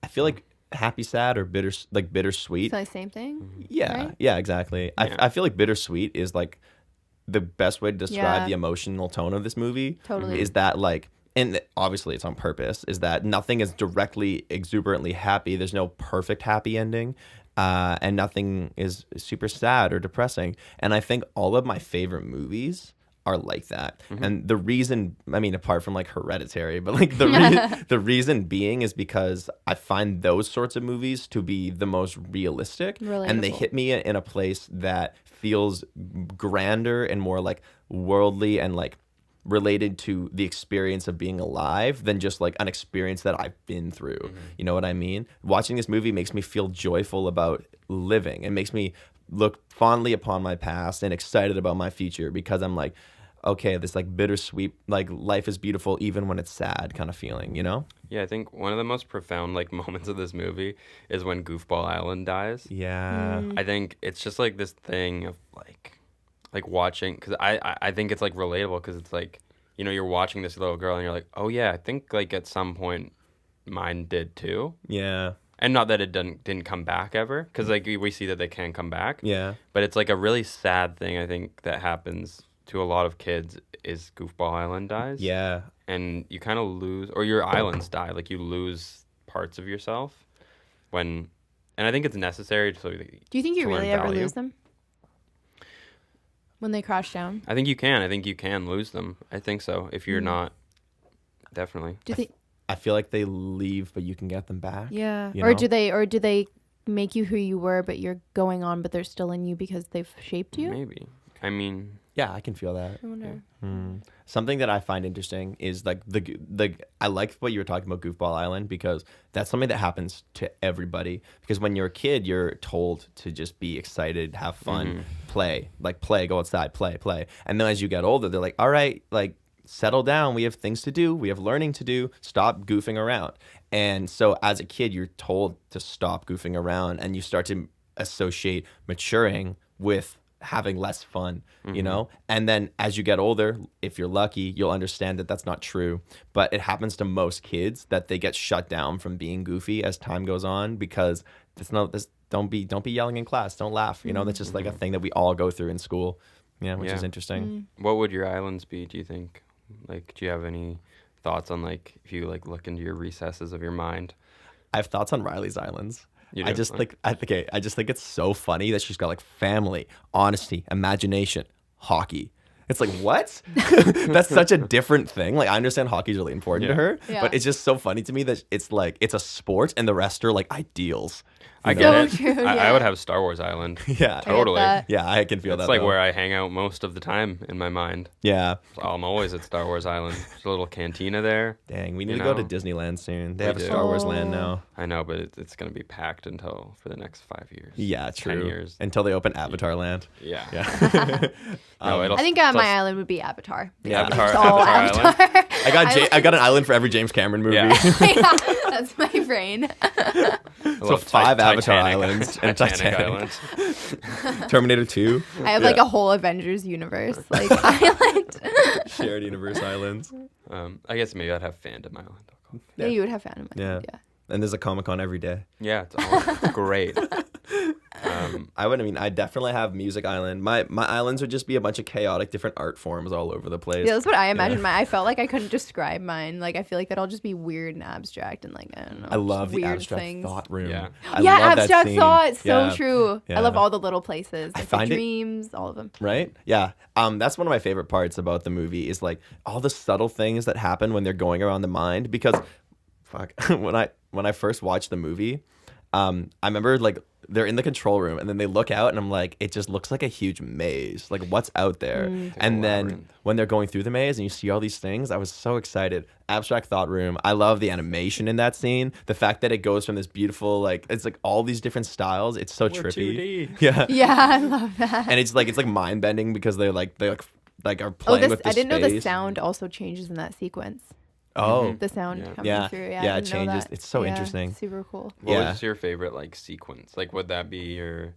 I feel like happy, sad, or bittersweet. So like same thing. Yeah, right? yeah, exactly. Yeah. I feel like bittersweet is like the best way to describe Yeah. the emotional tone of this movie. Totally. Is that like, and obviously it's on purpose, is that nothing is directly exuberantly happy. There's no perfect happy ending. And nothing is super sad or depressing. And I think all of my favorite movies are like that. And the reason, I mean, apart from like Hereditary, but like the reason being is because I find those sorts of movies to be the most realistic. And they Relatable. hit me in a place that feels grander and more like worldly and like related to the experience of being alive than just like an experience that I've been through. You know what I mean? Watching this movie makes me feel joyful about living. It makes me look fondly upon my past and excited about my future, because I'm like, okay, this like bittersweet, like life is beautiful even when it's sad kind of feeling, you know? Yeah, I think one of the most profound, like, moments of this movie is when Goofball Island dies. Yeah. I think it's just like this thing of like watching, because I think it's like relatable, because it's like, you know, you're watching this little girl and you're like, oh yeah, I think like at some point mine did too. Yeah. And not that it didn't come back ever, because like we see that they can come back. Yeah. But it's like a really sad thing, I think, that happens to a lot of kids is Goofball Island dies. Yeah. And you kind of lose, or your islands die, like you lose parts of yourself and I think it's necessary to. Do you think you to learn really ever value. lose them when they crash down? I think you can. I think you can lose them. I think so. If you're not, definitely. Do you think? I feel like they leave, but you can get them back. Yeah. you Or know? do they make you who you were, but you're going on, but they're still in you because they've shaped you? Maybe. I mean, Yeah, I can feel that. I wonder. Something that I find interesting is like I like what you were talking about Goofball Island, because that's something that happens to everybody. Because when you're a kid, you're told to just be excited, have fun, play, go outside, play. And then as you get older, they're like, all right, like settle down. We have things to do. We have learning to do. Stop goofing around. And so as a kid, you're told to stop goofing around, and you start to associate maturing with having less fun, you know? And then as you get older, if you're lucky, you'll understand that that's not true. But it happens to most kids that they get shut down from being goofy as time goes on, because don't be yelling in class, don't laugh, you know? That's just like a thing that we all go through in school, which is interesting. what would your islands be, do you think? Like, do you have any thoughts on, like, if you like look into your recesses of your mind? I have thoughts on Riley's Islands. You I do? just I think it's so funny that she's got like family, honesty, imagination, hockey. It's like, what? That's such a different thing. Like, I understand hockey's really important to her, Yeah. but it's just so funny to me that it's like it's a sport and the rest are like ideals. I you get know? it. So true, I yeah. would have Star Wars Island. Yeah, Totally. that. yeah, I can feel It's that. like though. where I hang out most of the time in my mind. Yeah. I'm always at Star Wars Island. There's a little cantina there. Dang, we need You to go to know? Disneyland soon. They We have a do. Star Wars Oh. land now. I know, but it's going to be packed for the next 5 years. Yeah, 10 true. years. Until they open Avatar Land. Yeah. Yeah. No, it'll I think plus- my island would be Avatar. Yeah, Avatar, It's all Avatar Island. Avatar. I got an island for every James Cameron movie. Yeah. Yeah, that's my brain. I So love 5 Avatar Titanic. islands and Titanic Titanic. Island. Terminator 2. I have like a whole Avengers universe, like island. Shared universe islands. I guess maybe I'd have Fandom Island. Yeah, you would have Phantom. Yeah. Yeah. And there's a Comic-Con every day. Yeah, it's all great. I definitely have Music Island. My islands would just be a bunch of chaotic different art forms all over the place. Yeah, that's what I imagined. I felt like I couldn't describe mine. Like I feel like that'd all just be weird and abstract and like I don't know. I love just the weird abstract things. thought room. Yeah. I Yeah, love that abstract scene. thought. So Yeah. true. Yeah. I love all the little places. Like find the it- dreams, all of them. Right? Yeah. That's one of my favorite parts about the movie is like all the subtle things that happen when they're going around the mind. Because, fuck, when I first watched the movie, I remember like they're in the control room and then they look out and I'm like, it just looks like a huge maze. Like what's out there? And then labyrinth. when they're going through the maze and you see all these things, I was so excited. Abstract thought room. I love the animation in that scene. The fact that it goes from this beautiful like it's like all these different styles. It's so We're trippy. 2D. Yeah. Yeah, I love that. And it's like mind bending because they are playing with the I didn't know the space. sound also changes in that sequence. Oh, The sound Yeah. coming Yeah. through. Yeah, I it didn't know changes. that. It's so Yeah, interesting. Super cool. What Yeah. was your favorite like sequence? Like, would that be your?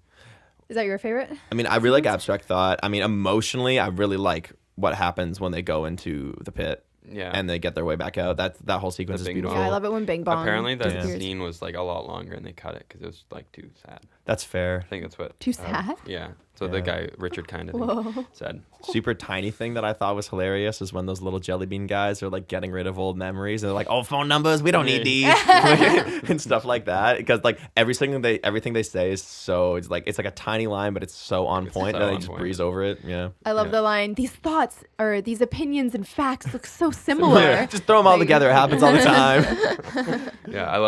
Is that your favorite? I mean, I really like abstract thought. I mean, emotionally, I really like what happens when they go into the pit Yeah. and they get their way back out. That whole sequence is Bing beautiful. bong. Yeah, I love it when Bing Bong. Apparently, that Yeah. scene was like a lot longer, and they cut it because it was like too sad. That's fair. I think that's what. Too sad? Yeah. So the Yeah. guy Richard kind Whoa. of said. Super tiny thing that I thought was hilarious is when those little jelly bean guys are like getting rid of old memories. And they're like, "Oh, phone numbers, we don't need these," and stuff like that. Because like everything they say is so it's like a tiny line, but it's so on It's point, so and they on just point. breeze over it. Yeah. I love Yeah. the line, these thoughts or these opinions and facts look so similar. Just throw them all Like- together. It happens all the time. Yeah, I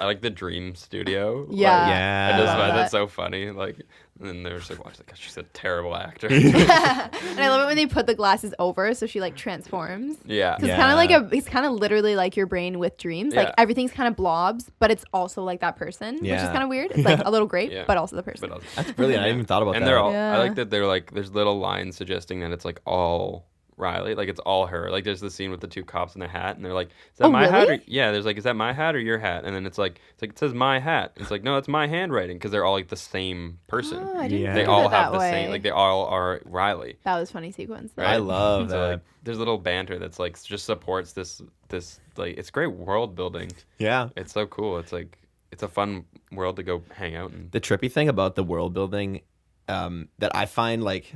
like the Dream Studio. Yeah. Like, Yeah. I just love find that. that so funny. Like, and then they're just like, watch, like, she's a terrible actor. And I love it when they put the glasses over so she like transforms. Yeah. Because Yeah. it's kind of literally like your brain with dreams. Like Yeah. everything's kind of blobs, but it's also like that person, which is Yeah. kind of weird. It's like a little grape, Yeah. but also the person. But also- That's brilliant. I didn't even thought about and that. they're all. Yeah. I like that they're like. There's little lines suggesting that it's like all Riley. Like it's all her. Like there's the scene with the two cops in the hat, and they're like, "Is that Oh, my hat?" Or, really? yeah. There's like, "Is that my hat or your hat?" And then it's like it says my hat. It's like, no, it's my handwriting because they're all like the same person. Oh, I didn't Yeah. They think all of it have that the way. same. Like they all are Riley. That was funny sequence. Right? I love So that. like, there's little banter that's like just supports this like it's great world building. Yeah. It's so cool. It's like it's a fun world to go hang out in. The trippy thing about the world building that I find like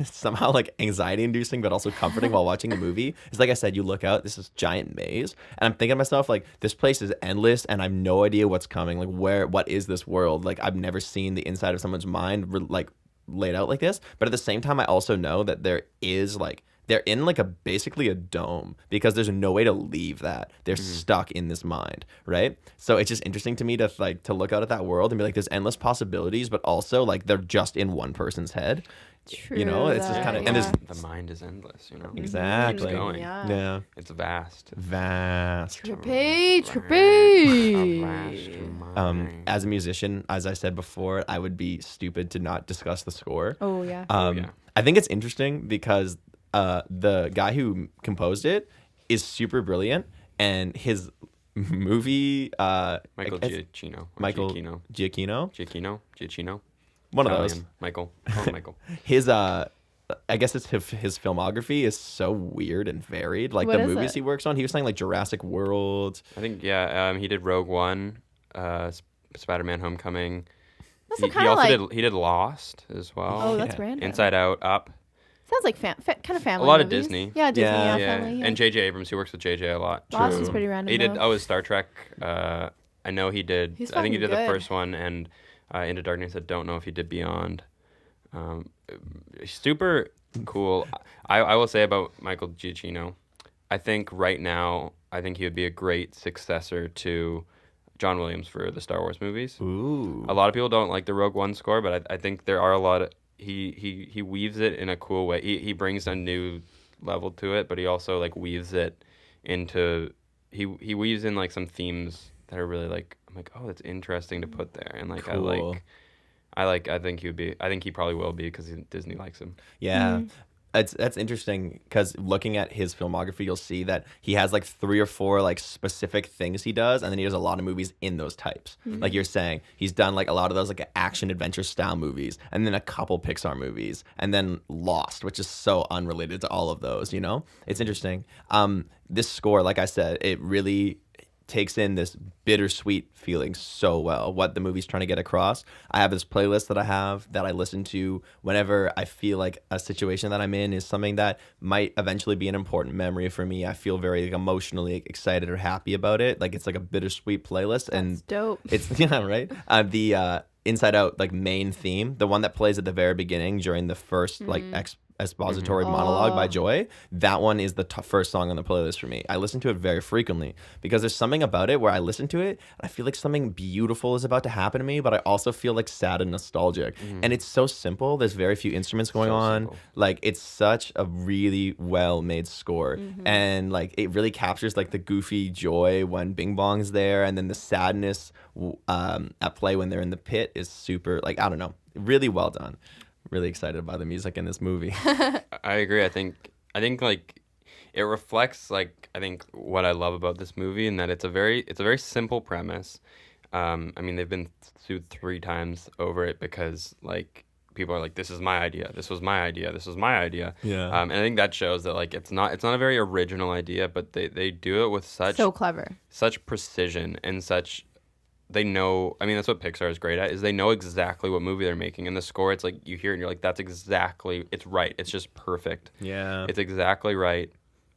somehow like anxiety inducing but also comforting while watching the movie is like I said, you look out, this is giant maze, and I'm thinking to myself like this place is endless and I have no idea what's coming. Like what is this world? Like I've never seen the inside of someone's mind like laid out like this. But at the same time, I also know that there is like they're in like basically a dome because there's no way to leave that. They're stuck in this mind, right? So it's just interesting to me to look out at that world and be like, there's endless possibilities, but also like they're just in one person's head. True. You know, it's just that, kinda- yeah. and there's- The mind is endless. You know. Exactly. Keeps going. Yeah. Yeah, It's vast. vast. Trippy, A vast trippy. mind. As a musician, as I said before, I would be stupid to not discuss the score. Oh yeah. Yeah. I think it's interesting because the guy who composed it is super brilliant, and his movie Michael it's- Giacchino. Or Michael Giacchino. Giacchino, Giacchino. one of those. Italian. Michael. Oh, Michael. His I guess it's his filmography is so weird and varied. Like What the is movies it? he works on, he was saying like Jurassic World. I think he did Rogue One, Spider-Man: Homecoming. That's He kind of also like. did Lost as well. Oh, that's Yeah. random. Inside Out, Up. Sounds like kind of family. A lot of movies. Disney. Yeah, Disney. Yeah. Yeah, family. Yeah. And J.J. Abrams, he works with J.J. a lot. Lost True. is pretty random. He did. though. Oh, his Star Trek. I know he did. He's I think he fucking did the good. first one, and Into Darkness. I don't know if he did Beyond. Super cool. I will say about Michael Giacchino, I think right now, I think he would be a great successor to John Williams for the Star Wars movies. Ooh. A lot of people don't like the Rogue One score, but I think there are a lot of he weaves it in a cool way. He brings a new level to it, but he also like weaves it into he weaves in like some themes that are really like I'm like, oh, that's interesting to put there, and like Cool. I think he would be. I think he probably will be because Disney likes him. Yeah. That's interesting because looking at his filmography, you'll see that he has like 3 or 4 like specific things he does, and then he does a lot of movies in those types. Like you're saying, he's done like a lot of those like action adventure style movies, and then a couple Pixar movies, and then Lost, which is so unrelated to all of those. You know, it's interesting. This score, like I said, it really takes in this bittersweet feeling so well, what the movie's trying to get across. I have this playlist that I listen to whenever I feel like a situation that I'm in is something that might eventually be an important memory for me. I feel very like, emotionally excited or happy about it. Like it's like a bittersweet playlist. That's and dope. It's yeah, right. The Inside Out like main theme, the one that plays at the very beginning during the first like expository monologue by Joy, that one is the first song on the playlist for me. I listen to it very frequently because there's something about it where I listen to it and I feel like something beautiful is about to happen to me, but I also feel like sad and nostalgic. And it's so simple. There's very few instruments going on. Simple. Like it's such a really well made score, and like it really captures like the goofy joy when Bing Bong's there, and then the sadness at play when they're in the pit is super, like, I don't know, really well done. Really excited by the music in this movie. I agree. I think like it reflects like I think what I love about this movie, and that it's a very simple premise. I mean, they've been sued 3 times over it because like people are like, this is my idea, this was my idea, this was my idea. Yeah. And I think that shows that like it's not a very original idea, but they do it with So clever. such precision and such. They know, I mean, that's what Pixar is great at, is they know exactly what movie they're making. And the score, it's like, you hear it and you're like, that's exactly, it's right. It's just perfect. Yeah. It's exactly right.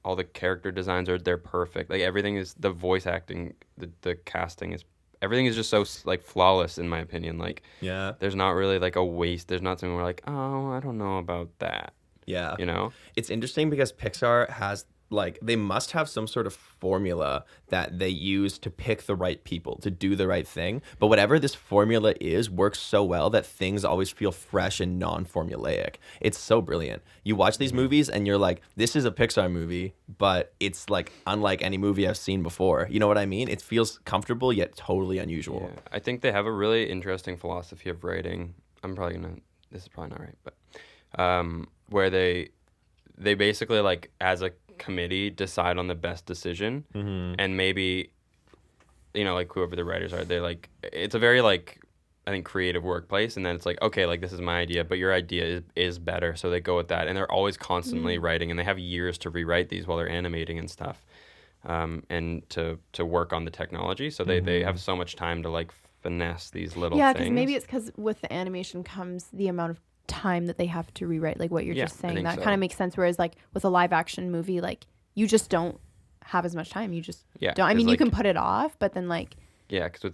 All the character designs they're perfect. Like, everything is, the voice acting, the casting is, everything is just so, like, flawless, in my opinion. Like, Yeah. there's not really, like, a waste. There's not something where, like, oh, I don't know about that. Yeah. You know? It's interesting because Pixar has, like, they must have some sort of formula that they use to pick the right people to do the right thing. But whatever this formula is works so well that things always feel fresh and non-formulaic. It's so brilliant. You watch these movies and you're like, this is a Pixar movie, but it's like unlike any movie I've seen before. You know what I mean? It feels comfortable yet totally unusual. Yeah. I think they have a really interesting philosophy of writing. This is probably not right, but where they basically, like, as a committee, decide on the best decision, and maybe, you know, like, whoever the writers are, they're like, it's a very, like, I think, creative workplace, and then it's like, okay, like, this is my idea, but your idea is better, so they go with that, and they're always constantly writing, and they have years to rewrite these while they're animating and stuff, and to work on the technology, so they have so much time to, like, finesse these little Yeah, things. because maybe it's because with the animation comes the amount of time that they have to rewrite, like what you're just I saying. think That so. kind of makes sense. Whereas like with a live action movie, like you just don't have as much time. You just don't. I 'cause, mean, you like, can put it off, but then like yeah, because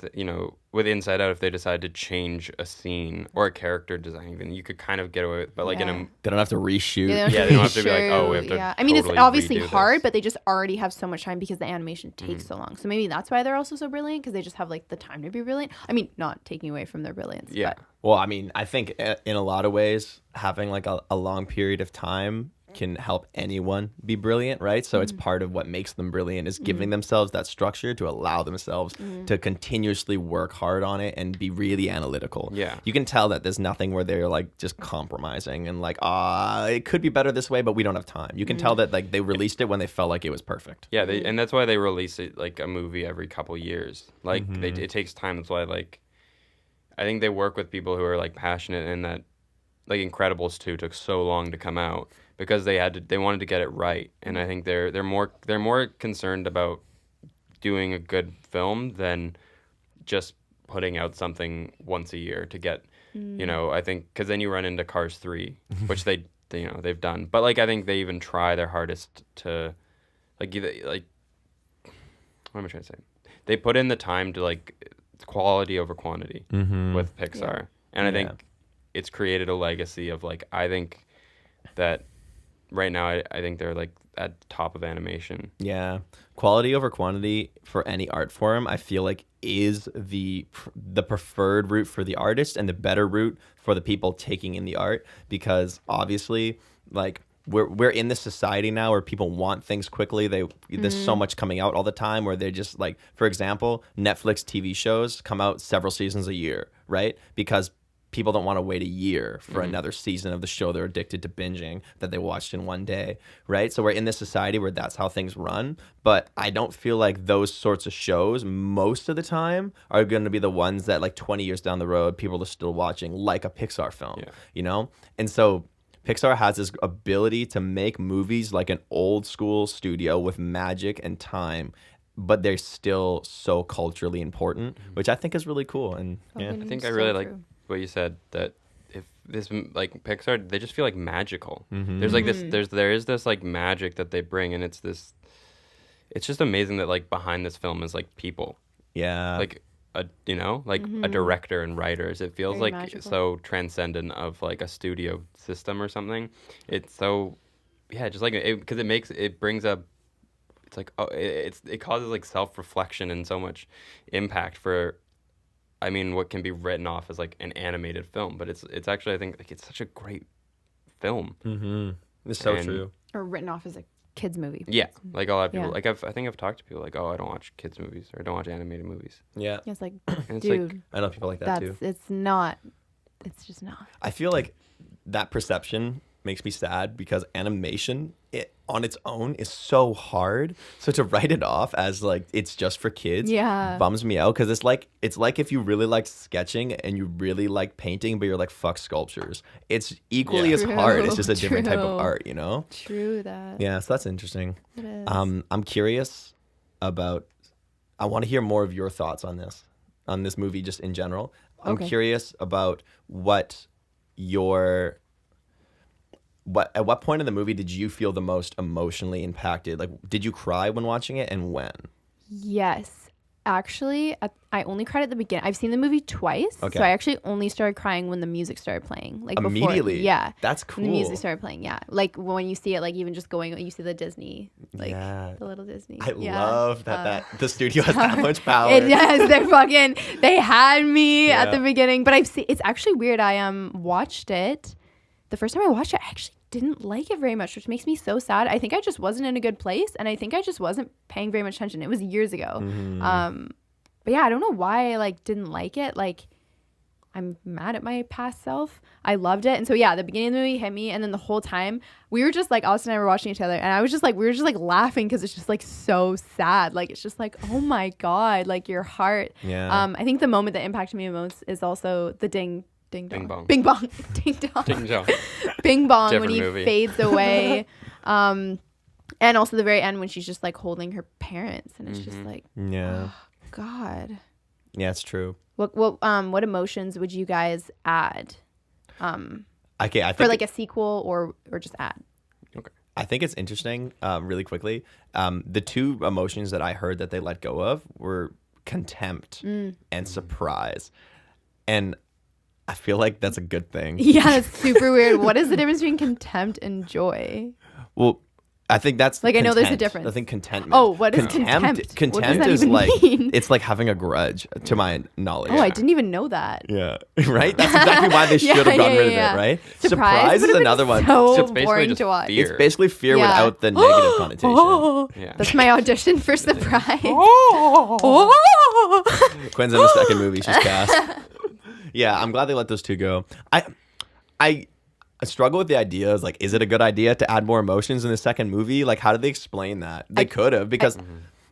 with Inside Out, if they decide to change a scene or a character design, even, you could kind of get away with. But like in a They don't have to reshoot. yeah, Yeah, they don't have to be like, oh, we have to yeah. I mean, totally it's obviously redo hard, this. but they just already have so much time because the animation takes so long. So maybe that's why they're also so brilliant, because they just have like the time to be brilliant. I mean, not taking away from their brilliance. Yeah. But Well, I mean, I think in a lot of ways, having like a long period of time can help anyone be brilliant, right? So it's part of what makes them brilliant is giving themselves that structure to allow themselves to continuously work hard on it and be really analytical. Yeah. You can tell that there's nothing where they're like just compromising and like, it could be better this way, but we don't have time. You can tell that like they released it when they felt like it was perfect. Yeah, and that's why they release it like a movie every couple years. Like it takes time. That's why, like, I think they work with people who are like passionate, and that, like, Incredibles 2 took so long to come out because they wanted to get it right. And I think they're more concerned about doing a good film than just putting out something once a year to get, I think, because then you run into Cars 3, which they've done. But like, I think they even try their hardest to like what am I trying to say? They put in the time to, like, quality over quantity with Pixar. And I think it's created a legacy of, like, I think that right now I think they're like at the top of animation. Yeah. Quality over quantity for any art form, I feel like, is the preferred route for the artist and the better route for the people taking in the art, because obviously, like, we're in this society now where people want things quickly. There's so much coming out all the time where they're just like, for example, Netflix TV shows come out several seasons a year, right? Because people don't want to wait a year for another season of the show they're addicted to binging that they watched in one day, right? So we're in this society where that's how things run. But I don't feel like those sorts of shows most of the time are going to be the ones that, like, 20 years down the road, people are still watching, like a Pixar film, you know? And so Pixar has this ability to make movies like an old school studio with magic and time but they're still so culturally important, which I think is really cool. And yeah, Fucking I think I so really like true. what you said, that if this like Pixar, they just feel like magical. Mhm. There's like there is this like magic that they bring, and it's just amazing that like behind this film is like people, yeah, like a director and writers. It feels Very like magical. so transcendent of like a studio system or something. It's so just like because it brings up. It's like it causes like self-reflection and so much impact for, I mean, what can be written off as like an animated film, but it's actually, I think, like it's such a great film. it's so And- true. Or written off as a kids movie. Yeah, like a lot of people, Yeah. like I think I've talked to people like, oh, I don't watch kids movies or I don't watch animated movies, Yeah, It's like, and it's dude, like I know people like that too. it's not. It's just not. I feel like that perception makes me sad because animation on its own is so hard. So to write it off as like it's just for kids bums me out, because it's like if you really like sketching and you really like painting, but you're like fuck sculptures. It's equally as hard. It's just a different type of True. art, you know? True that. Yeah, so that's interesting. It is. I'm curious about. I want to hear more of your thoughts on this movie, just in general. I'm Okay. curious about at what point in the movie did you feel the most emotionally impacted? Like, did you cry when watching it, and when? Yes. Actually, I only cried at the beginning. I've seen the movie twice. Okay. So I actually only started crying when the music started playing. Like Immediately? Before, yeah. That's cool. When the music started playing, yeah. Like when you see it, like even just going, you see the Disney, like Yeah. the little Disney. I Yeah. love that the studio has that much power. It does. They had me at Yeah. the beginning. But it's actually weird. I watched it. The first time I watched it, I actually didn't like it very much, which makes me so sad. I think I just wasn't in a good place, and I think I just wasn't paying very much attention. It was years ago. But yeah, I don't know why I like didn't like it. Like, I'm mad at my past self. I loved it. And so yeah, the beginning of the movie hit me, and then the whole time we were just like, Austin and I were watching each other, and I was just like, we were just like laughing because it's just like so sad. Like, it's just like, oh my God, like your heart. Yeah. I think the moment that impacted me the most is also the ding dong. Bing bong. Bing bong. Ding dong. Ding dong. Bing bong when Different he movie. fades away. And also the very end when she's just like holding her parents, and it's just like, Yeah. God. Yeah, it's true. What emotions would you guys add Okay, I for think like a sequel or just add? Okay. I think it's interesting, really quickly. The two emotions that I heard that they let go of were contempt and surprise. And I feel like that's a good thing. Yeah, it's super weird. What is the difference between contempt and joy? Well, I think that's Like, I know there's a content. difference. I think contentment. Oh, what is contempt? What does Contempt that is even like mean? it's like having a grudge, to my knowledge. Oh, I didn't even know that. Yeah, right. That's exactly why they Yeah, should have gotten yeah, rid yeah. of it, right? Surprise is would've been another one. so It's basically boring just to watch. fear. It's basically fear Yeah. without the negative connotation. Oh, Yeah. that's my audition for surprise. Oh. Oh. Quinn's in the second movie. She's cast. Yeah, I'm glad they let those two go. I struggle with the idea of like, is it a good idea to add more emotions in the second movie? Like, how did they explain that? They could have, because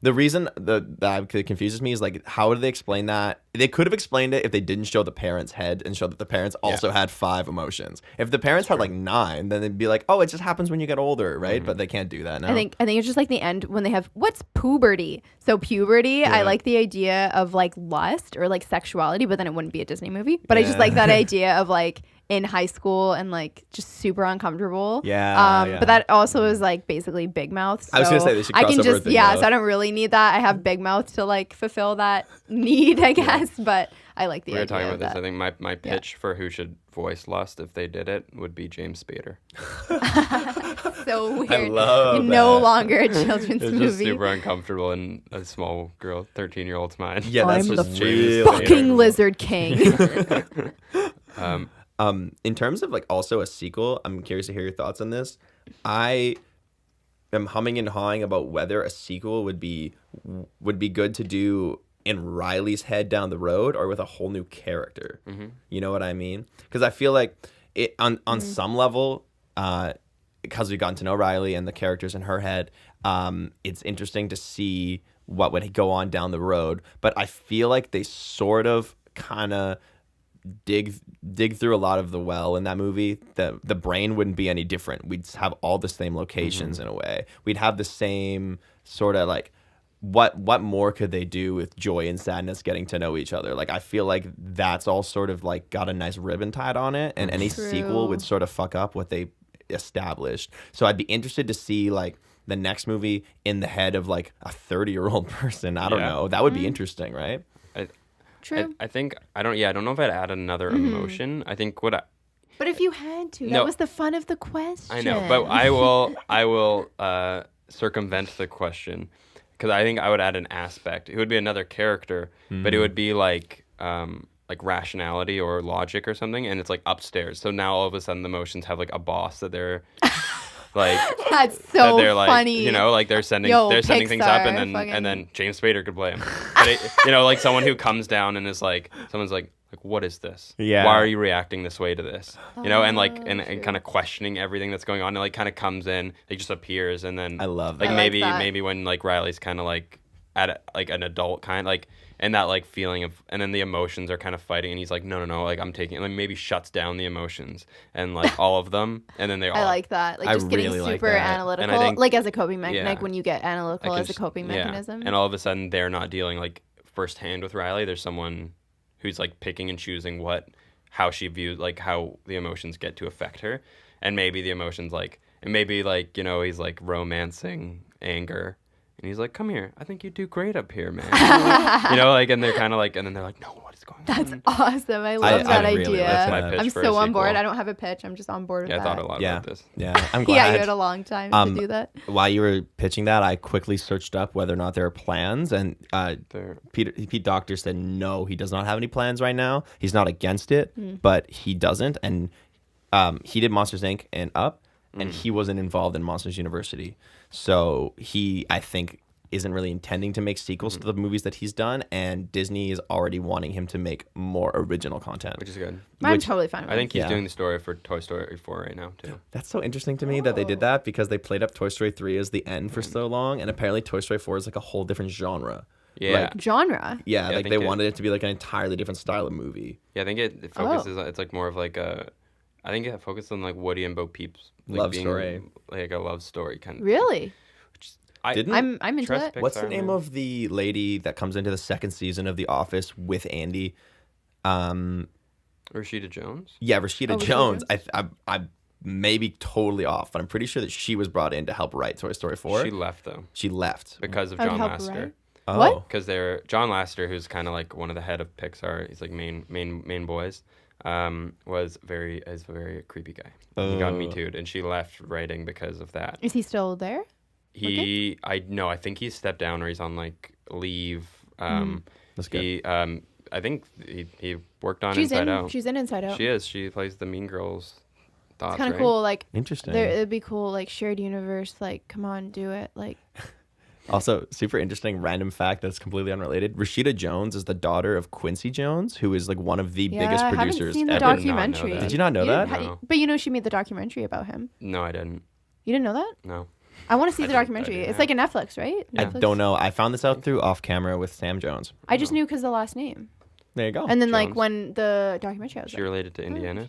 the reason that confuses me is like, how did they explain that? They could have explained it if they didn't show the parents' head and show that the parents also had 5 emotions. If the parents had like 9, then they'd be like, oh, it just happens when you get older, right? But they can't do that now. I think it's just like the end when they have what's puberty. So puberty, I like the idea of like lust or like sexuality, but then it wouldn't be a Disney movie. But I just like that idea of like in high school and like just super uncomfortable. Yeah. But that also is like basically Big Mouth. So I was gonna say they should I cross can over just with Big so Mouth. I don't really need that. I have Big Mouth to like fulfill that need, I guess. But I like the We were idea talking of about this. that. I think my pitch for who should voice Lust if they did it would be James Spader. So weird. love No that. longer a children's It's movie. just super uncomfortable in a small girl, 13-year-old's mind. Yeah, that's I'm just the really fucking Lizard King. In terms of like also a sequel, I'm curious to hear your thoughts on this. I am humming and hawing about whether a sequel would be good to do in Riley's head down the road or with a whole new character. You know what I mean? Because I feel like it on some level, because we've gotten to know Riley and the characters in her head, it's interesting to see what would go on down the road. But I feel like they sort of kind of dig through a lot of the well in that movie. The brain wouldn't be any different. We'd have all the same locations in a way. We'd have the same sort of like what more could they do with joy and sadness getting to know each other? Like, I feel like that's all sort of like got a nice ribbon tied on it, and any True. sequel would sort of fuck up what they established. So I'd be interested to see like the next movie in the head of like a 30-year-old person. I don't know. That would be interesting, right? True. I think I don't know if I'd add another emotion. I think But if you had to, No. that was the fun of the question. I know, but I will circumvent the question because I think I would add an aspect. It would be another character, but it would be like rationality or logic or something, and it's like upstairs. So now all of a sudden the emotions have like a boss that they're like That's so that they're like funny. like they're sending things up, and then James Spader could play him. But like someone who comes down and is like someone's like what is this? Yeah. Why are you reacting this way to this? And kind of questioning everything that's going on. And like kind of comes in, he just appears, and then I love like that. maybe when like Riley's kind of like at like an adult kind like. And that like feeling of, and then the emotions are kind of fighting, and he's like, no, like I'm taking, like maybe shuts down the emotions and like all of them, and then they all. I like that, like I just getting really like super that. analytical, And I think- like as a coping mechanism. Yeah. Like when you get analytical as a coping mechanism. And all of a sudden they're not dealing like firsthand with Riley. There's someone who's like picking and choosing how she views, like how the emotions get to affect her, and maybe the emotions like, and maybe like he's like romancing anger. And he's like, come here. I think you do great up here, man. And they're kind of like, and then they're like, no, what is going That's on? awesome. I love that really idea. like that. My pitch I'm for so a on board. sequel. I don't have a pitch. I'm just on board with Yeah, I that. thought a lot about this. Yeah, I'm glad. Yeah, you had a long time to do that. While you were pitching that, I quickly searched up whether or not there are plans, and Pete Docter said no, he does not have any plans right now. He's not against it, but he doesn't, and he did Monsters Inc. and Up, and he wasn't involved in Monsters University, so he, I think, isn't really intending to make sequels to the movies that he's done, and Disney is already wanting him to make more original content, Which is good. I'm totally fine with I think he's Yeah. doing the story for Toy Story 4 right now too. That's so interesting to me that they did that, because they played up Toy Story 3 as the end for so long, and apparently Toy Story 4 is like a whole different genre. Yeah. Like, Genre. yeah, I like think they wanted it to be like an entirely different style of movie. Yeah, I think it focuses. It's like more of like a. I think it focuses on like Woody and Bo Peep's like Love being story. like a love story kind of. Really? Didn't- I'm into Trust it. What's the Pixar, name man. of the lady that comes into the second season of The Office with Andy? Rashida Jones? Yeah, Rashida Rashida Jones. I may be totally off, but I'm pretty sure that she was brought in to help write Toy Story 4. She left though She left. because of How'd John help Lasseter. write? Oh. What? Because John Lasseter, who's kind of like one of the head of Pixar, he's like main boys, is a very creepy guy. He got Me Too'd, and she left writing because of that. Is he still there? I think he stepped down or he's on like leave. That's good. I think he worked on She's Inside Out. She's in Inside Out. She is. She plays the Mean Girls. It's kind of cool. Like Interesting. it'd be cool. Like shared universe. Like come on, do it. Like Also, super interesting random fact that's completely unrelated. Rashida Jones is the daughter of Quincy Jones, who is like one of the biggest I haven't producers seen the ever. not know documentary. that. Did you not know that? No. But you know she made the documentary about him. No, I didn't. You didn't know that? No. I want to see I the didn't- I documentary. didn't It's know. like a Netflix, right? I Netflix? don't know. I found this out through Off Camera with Sam Jones. I just knew because the last name. There you go. And then like Jones. when the documentary was She related to Indiana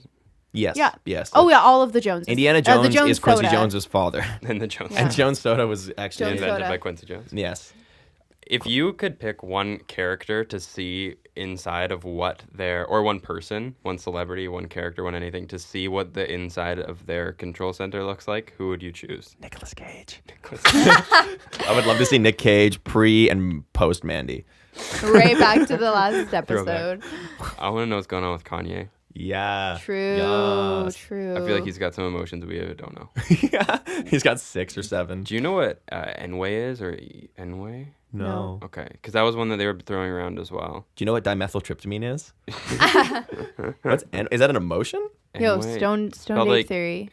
yes. Yeah. Yes. Oh yeah, all of the Joneses. Indiana The Jones, is Quincy soda. Jones's father. and the Jones. Yeah. And Jones Soda was actually Jones Invented Soda. by Quincy Jones. Yes. If you could pick one character to see inside of or one person, one celebrity, one character, one anything, to see what the inside of their control center looks like, who would you choose? Nicolas Cage. I would love to see Nick Cage pre and post Mandy. Right back to the last Throwback. episode. I want to know what's going on with Kanye. Yeah. True. Yes. True. I feel like he's got some emotions we don't know. Yeah. He's got 6 or 7. Do you know what Enway is, or Enway? No. Okay, because that was one that they were throwing around as well. Do you know what dimethyltryptamine is? Is that an emotion? Yo, Enway. Stone Spelled Date like- Theory.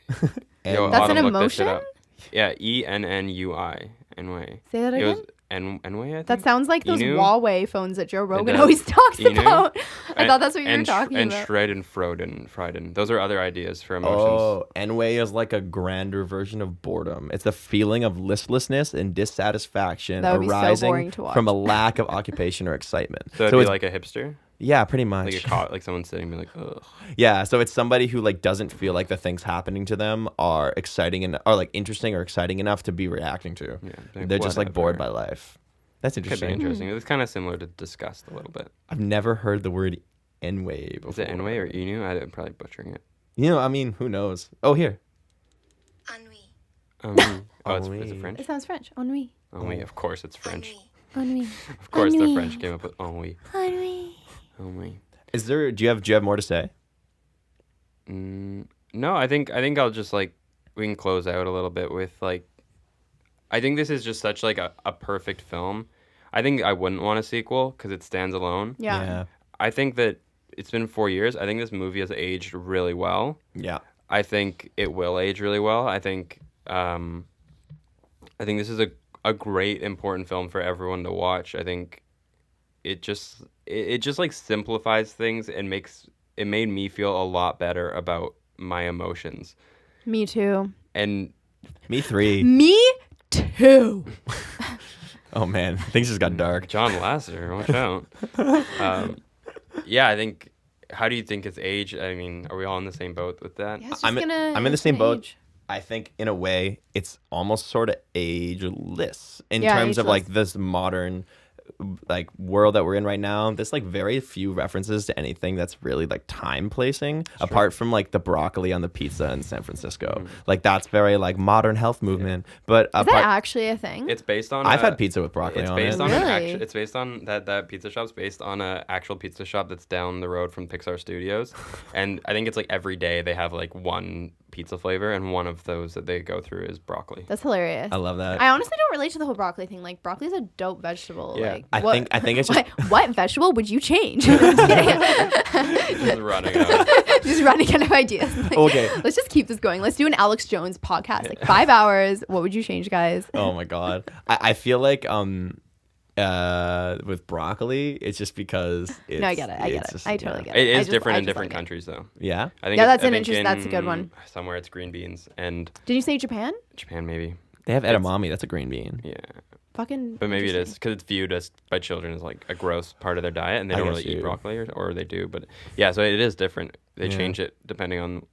Yo, That's Autumn, an look this shit emotion? up. Yeah, EnNui. Enway. Say that It again. was Enway, I think. That sounds like those Inu? Huawei phones that Joe Rogan does. always talks Inu? about. I thought that's what you were and talking and about. Shred and Frieden. Those are other ideas for emotions. Oh, Enway is like a grander version of boredom. It's the feeling of listlessness and dissatisfaction That would be so arising boring to watch. from a lack of occupation or excitement. So it'd be it's like a hipster? yeah, pretty much. Like someone sitting and be like, ugh. Yeah, so it's somebody who like doesn't feel like the things happening to them are exciting and or like interesting or exciting enough to be reacting to. Yeah, like, They're just like bored by whatever. life. That's Could be interesting. interesting. It's kind of similar to Disgust a little bit. I've never heard the word Enway before. Is it Enway or Inu? I'm probably butchering it. I mean, who knows? Oh, here. Oh, is it French? It sounds French. Ennui. Ennui, of course it's French. Ennui. Of course the Ennui. French came up with ennui. Ennui. Ennui. Do you have more to say? No, I think I'll just like we can close out a little bit with like I think this is just such like a perfect film. I think I wouldn't want a sequel because it stands alone. Yeah. I think that it's been 4 years. I think this movie has aged really well. Yeah. I think it will age really well. I think this is a great important film for everyone to watch. I think it just like simplifies things and made me feel a lot better about my emotions. Me too. And Me 3. Me too. Oh man, things just got dark. John Lasseter, watch out. Yeah, I think. How do you think it's aged? I mean, are we all in the same boat with that? Yeah, it's just I'm in the it's same gonna boat. age. I think in a way it's almost sort of ageless in Yeah, terms of like ageless. this modern like world that we're in right now. There's like very few references to anything that's really like time placing apart from like the broccoli on the pizza in San Francisco. Like that's very like modern health movement. But Is that actually a thing? It's based on. I've had pizza with broccoli It's on based it. on Really? it's based on that pizza shop's based on a actual pizza shop that's down the road from Pixar Studios, and I think it's like every day they have like one pizza flavor, and one of those that they go through is broccoli. That's hilarious. I love that. I honestly don't relate to the whole broccoli thing. Like, broccoli is a dope vegetable. Yeah. Like, I think it's just what vegetable would you change? Just kidding. Just running out. Just running out of ideas. Like, Okay. Let's just keep this going. Let's do an Alex Jones podcast. Like 5 hours. What would you change, guys? Oh my god. I feel like with broccoli, it's just because it's, No, I get it. I get it's it. just- I totally yeah. get it. It I is just- different I in just different like it. countries, though. Yeah. I think Yeah, it's- that's I an think that's a good one. Somewhere it's green beans, and Did you say Japan? Japan maybe. They have edamame. That's a green bean. Yeah, Fucking. but maybe it is interesting. because it's viewed as by children as like a gross part of their diet, and they I don't guess really eat you- broccoli, or they do. But yeah, so it is different. They Yeah. change it depending on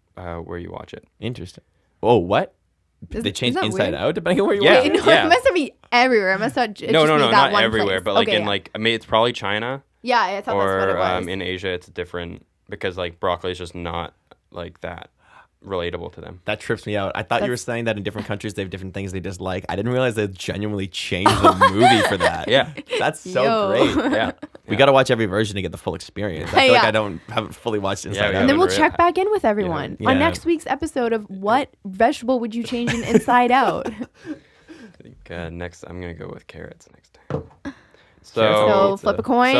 where you watch it. Interesting. Oh, what? Is- They change isn't that inside weird? out depending on where you Yeah. watch Wait, it? no, it must not be everywhere. It must not. It No, just be that not one everywhere, place. but like Okay, in yeah. like I mean, it's probably China Yeah, I thought that's what it or was. in Asia. It's different because like broccoli is just not like that relatable to them. That trips me out. I thought you were That's- saying that in different countries they have different things they dislike. I didn't realize they genuinely changed the movie for that. Yeah, That's so Yo. great. yeah. We got to watch every version to get the full experience. I feel like Yeah. I haven't fully watched Inside we Out. And then we'll haven't check back in with everyone Yeah. on next week's episode of what vegetable would you change in Inside Out? I think next I'm gonna go with carrots next time. So flip a coin.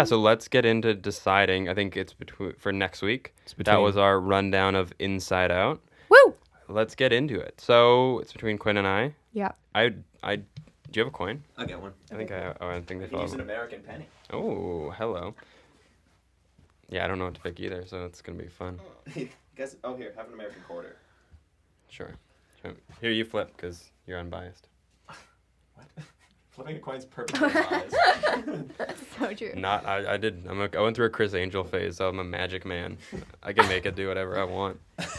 So let's get into deciding. I think it's between for next week. That between- was our rundown of Inside Out. Woo! Let's get into it. So it's between Quinn and I. Yeah. Do you have a coin? I'll get one. I think they fell. American penny. Oh, hello. Yeah, I don't know what to pick either, so it's gonna be fun. Guess. Oh, here, have an American quarter. Sure. Here, you flip because you're unbiased. Flipping a coin's perfectly biased. So true. Not. I went through a Chris Angel phase, so I'm a magic man. I can make it do whatever I want. What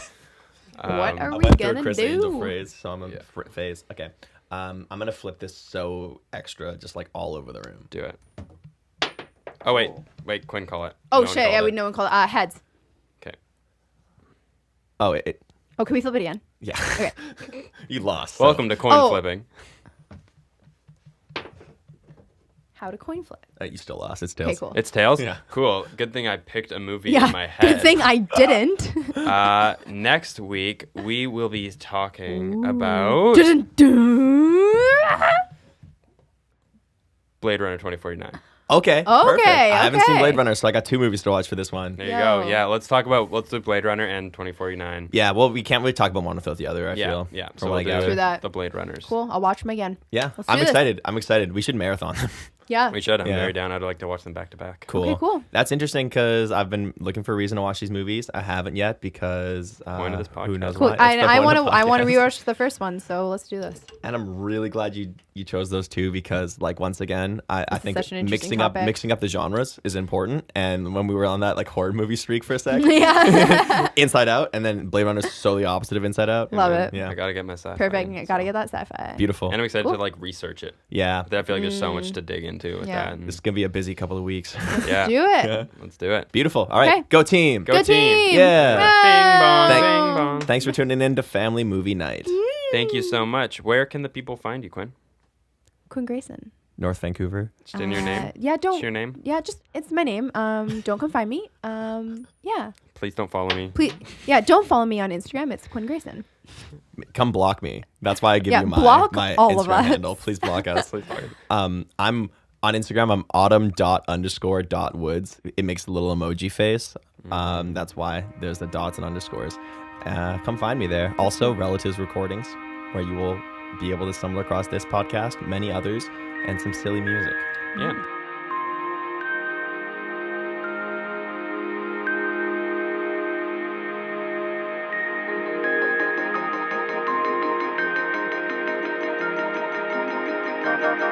are I we went through a gonna Chris do? Angel phrase, so I'm a Yeah. phase. Okay. I'm gonna flip this so extra, just like all over the room. Do it. Oh wait, Quinn, call it. Oh No one shit! called Yeah, it. no one called it. Heads. Okay. Oh, Oh, can we flip it again? yeah. Okay. You lost. so- Welcome to coin Oh. flipping. How to coin flip? You still lost. It's Okay, tails. cool. It's tails. Yeah. Cool. Good thing I picked a movie Yeah. in my head. Good thing I didn't. Next week we will be talking about Dun, dun. Blade Runner 2049. Okay. Okay, Perfect. I haven't seen okay. Blade Runner, so I got 2 movies to watch for this one. There you go. Yo. Yeah, let's do Blade Runner and 2049. Yeah. Well, we can't really talk about one without the other. I feel. Yeah. From So what we'll I do gather. Do that. the Blade Runners. Cool. I'll watch them again. Yeah. Let's do I'm this. excited. I'm excited. We should marathon them. Yeah. We should. I'm Yeah. very down. I'd like to watch them back to back. Cool. Okay, cool. That's interesting because I've been looking for a reason to watch these movies. I haven't yet because Point of this who podcast. knows Cool. why. It's I the want point to of I want to podcast. rewatch the first one, so let's do this. And I'm really glad you chose those two because, like, once again, I This is think such an interesting mixing topic. up the genres is important. And when we were on that like horror movie streak for a sec, Yeah. Inside Out, and then Blade Runner is so the opposite of Inside Out. Love man. it. Yeah. I gotta get my sci-fi. Perfect. in, Gotta so. get that sci-fi. Beautiful. And I'm excited Cool. to like research it. Yeah, I feel like there's so much to dig into with Yeah. that. And this is gonna be a busy couple of weeks. yeah. Do it. Yeah. Let's do it. Beautiful. All right, Okay. go team. Go Good team. Yeah. Bing bong. Thank- Bing bong. Thanks for tuning in to Family Movie Night, Thank you so much. Where can the people find you, Quinn? Quinn Grayson. North Vancouver. Just in your name. Yeah, Just don't. your name. Yeah, just it's my name. Don't come find me. Yeah. Please don't follow me. Please. Yeah, don't follow me on Instagram. It's Quinn Grayson. Come block me. That's why I give Yeah, you block my all Instagram of us. handle. Please block us. Please follow. I'm on Instagram. I'm autumn._.woods. It makes a little emoji face. That's why there's the dots and underscores. Come find me there. Also, Relatives Recordings, where you will be able to stumble across this podcast, many others, and some silly music. Yeah. Thank you.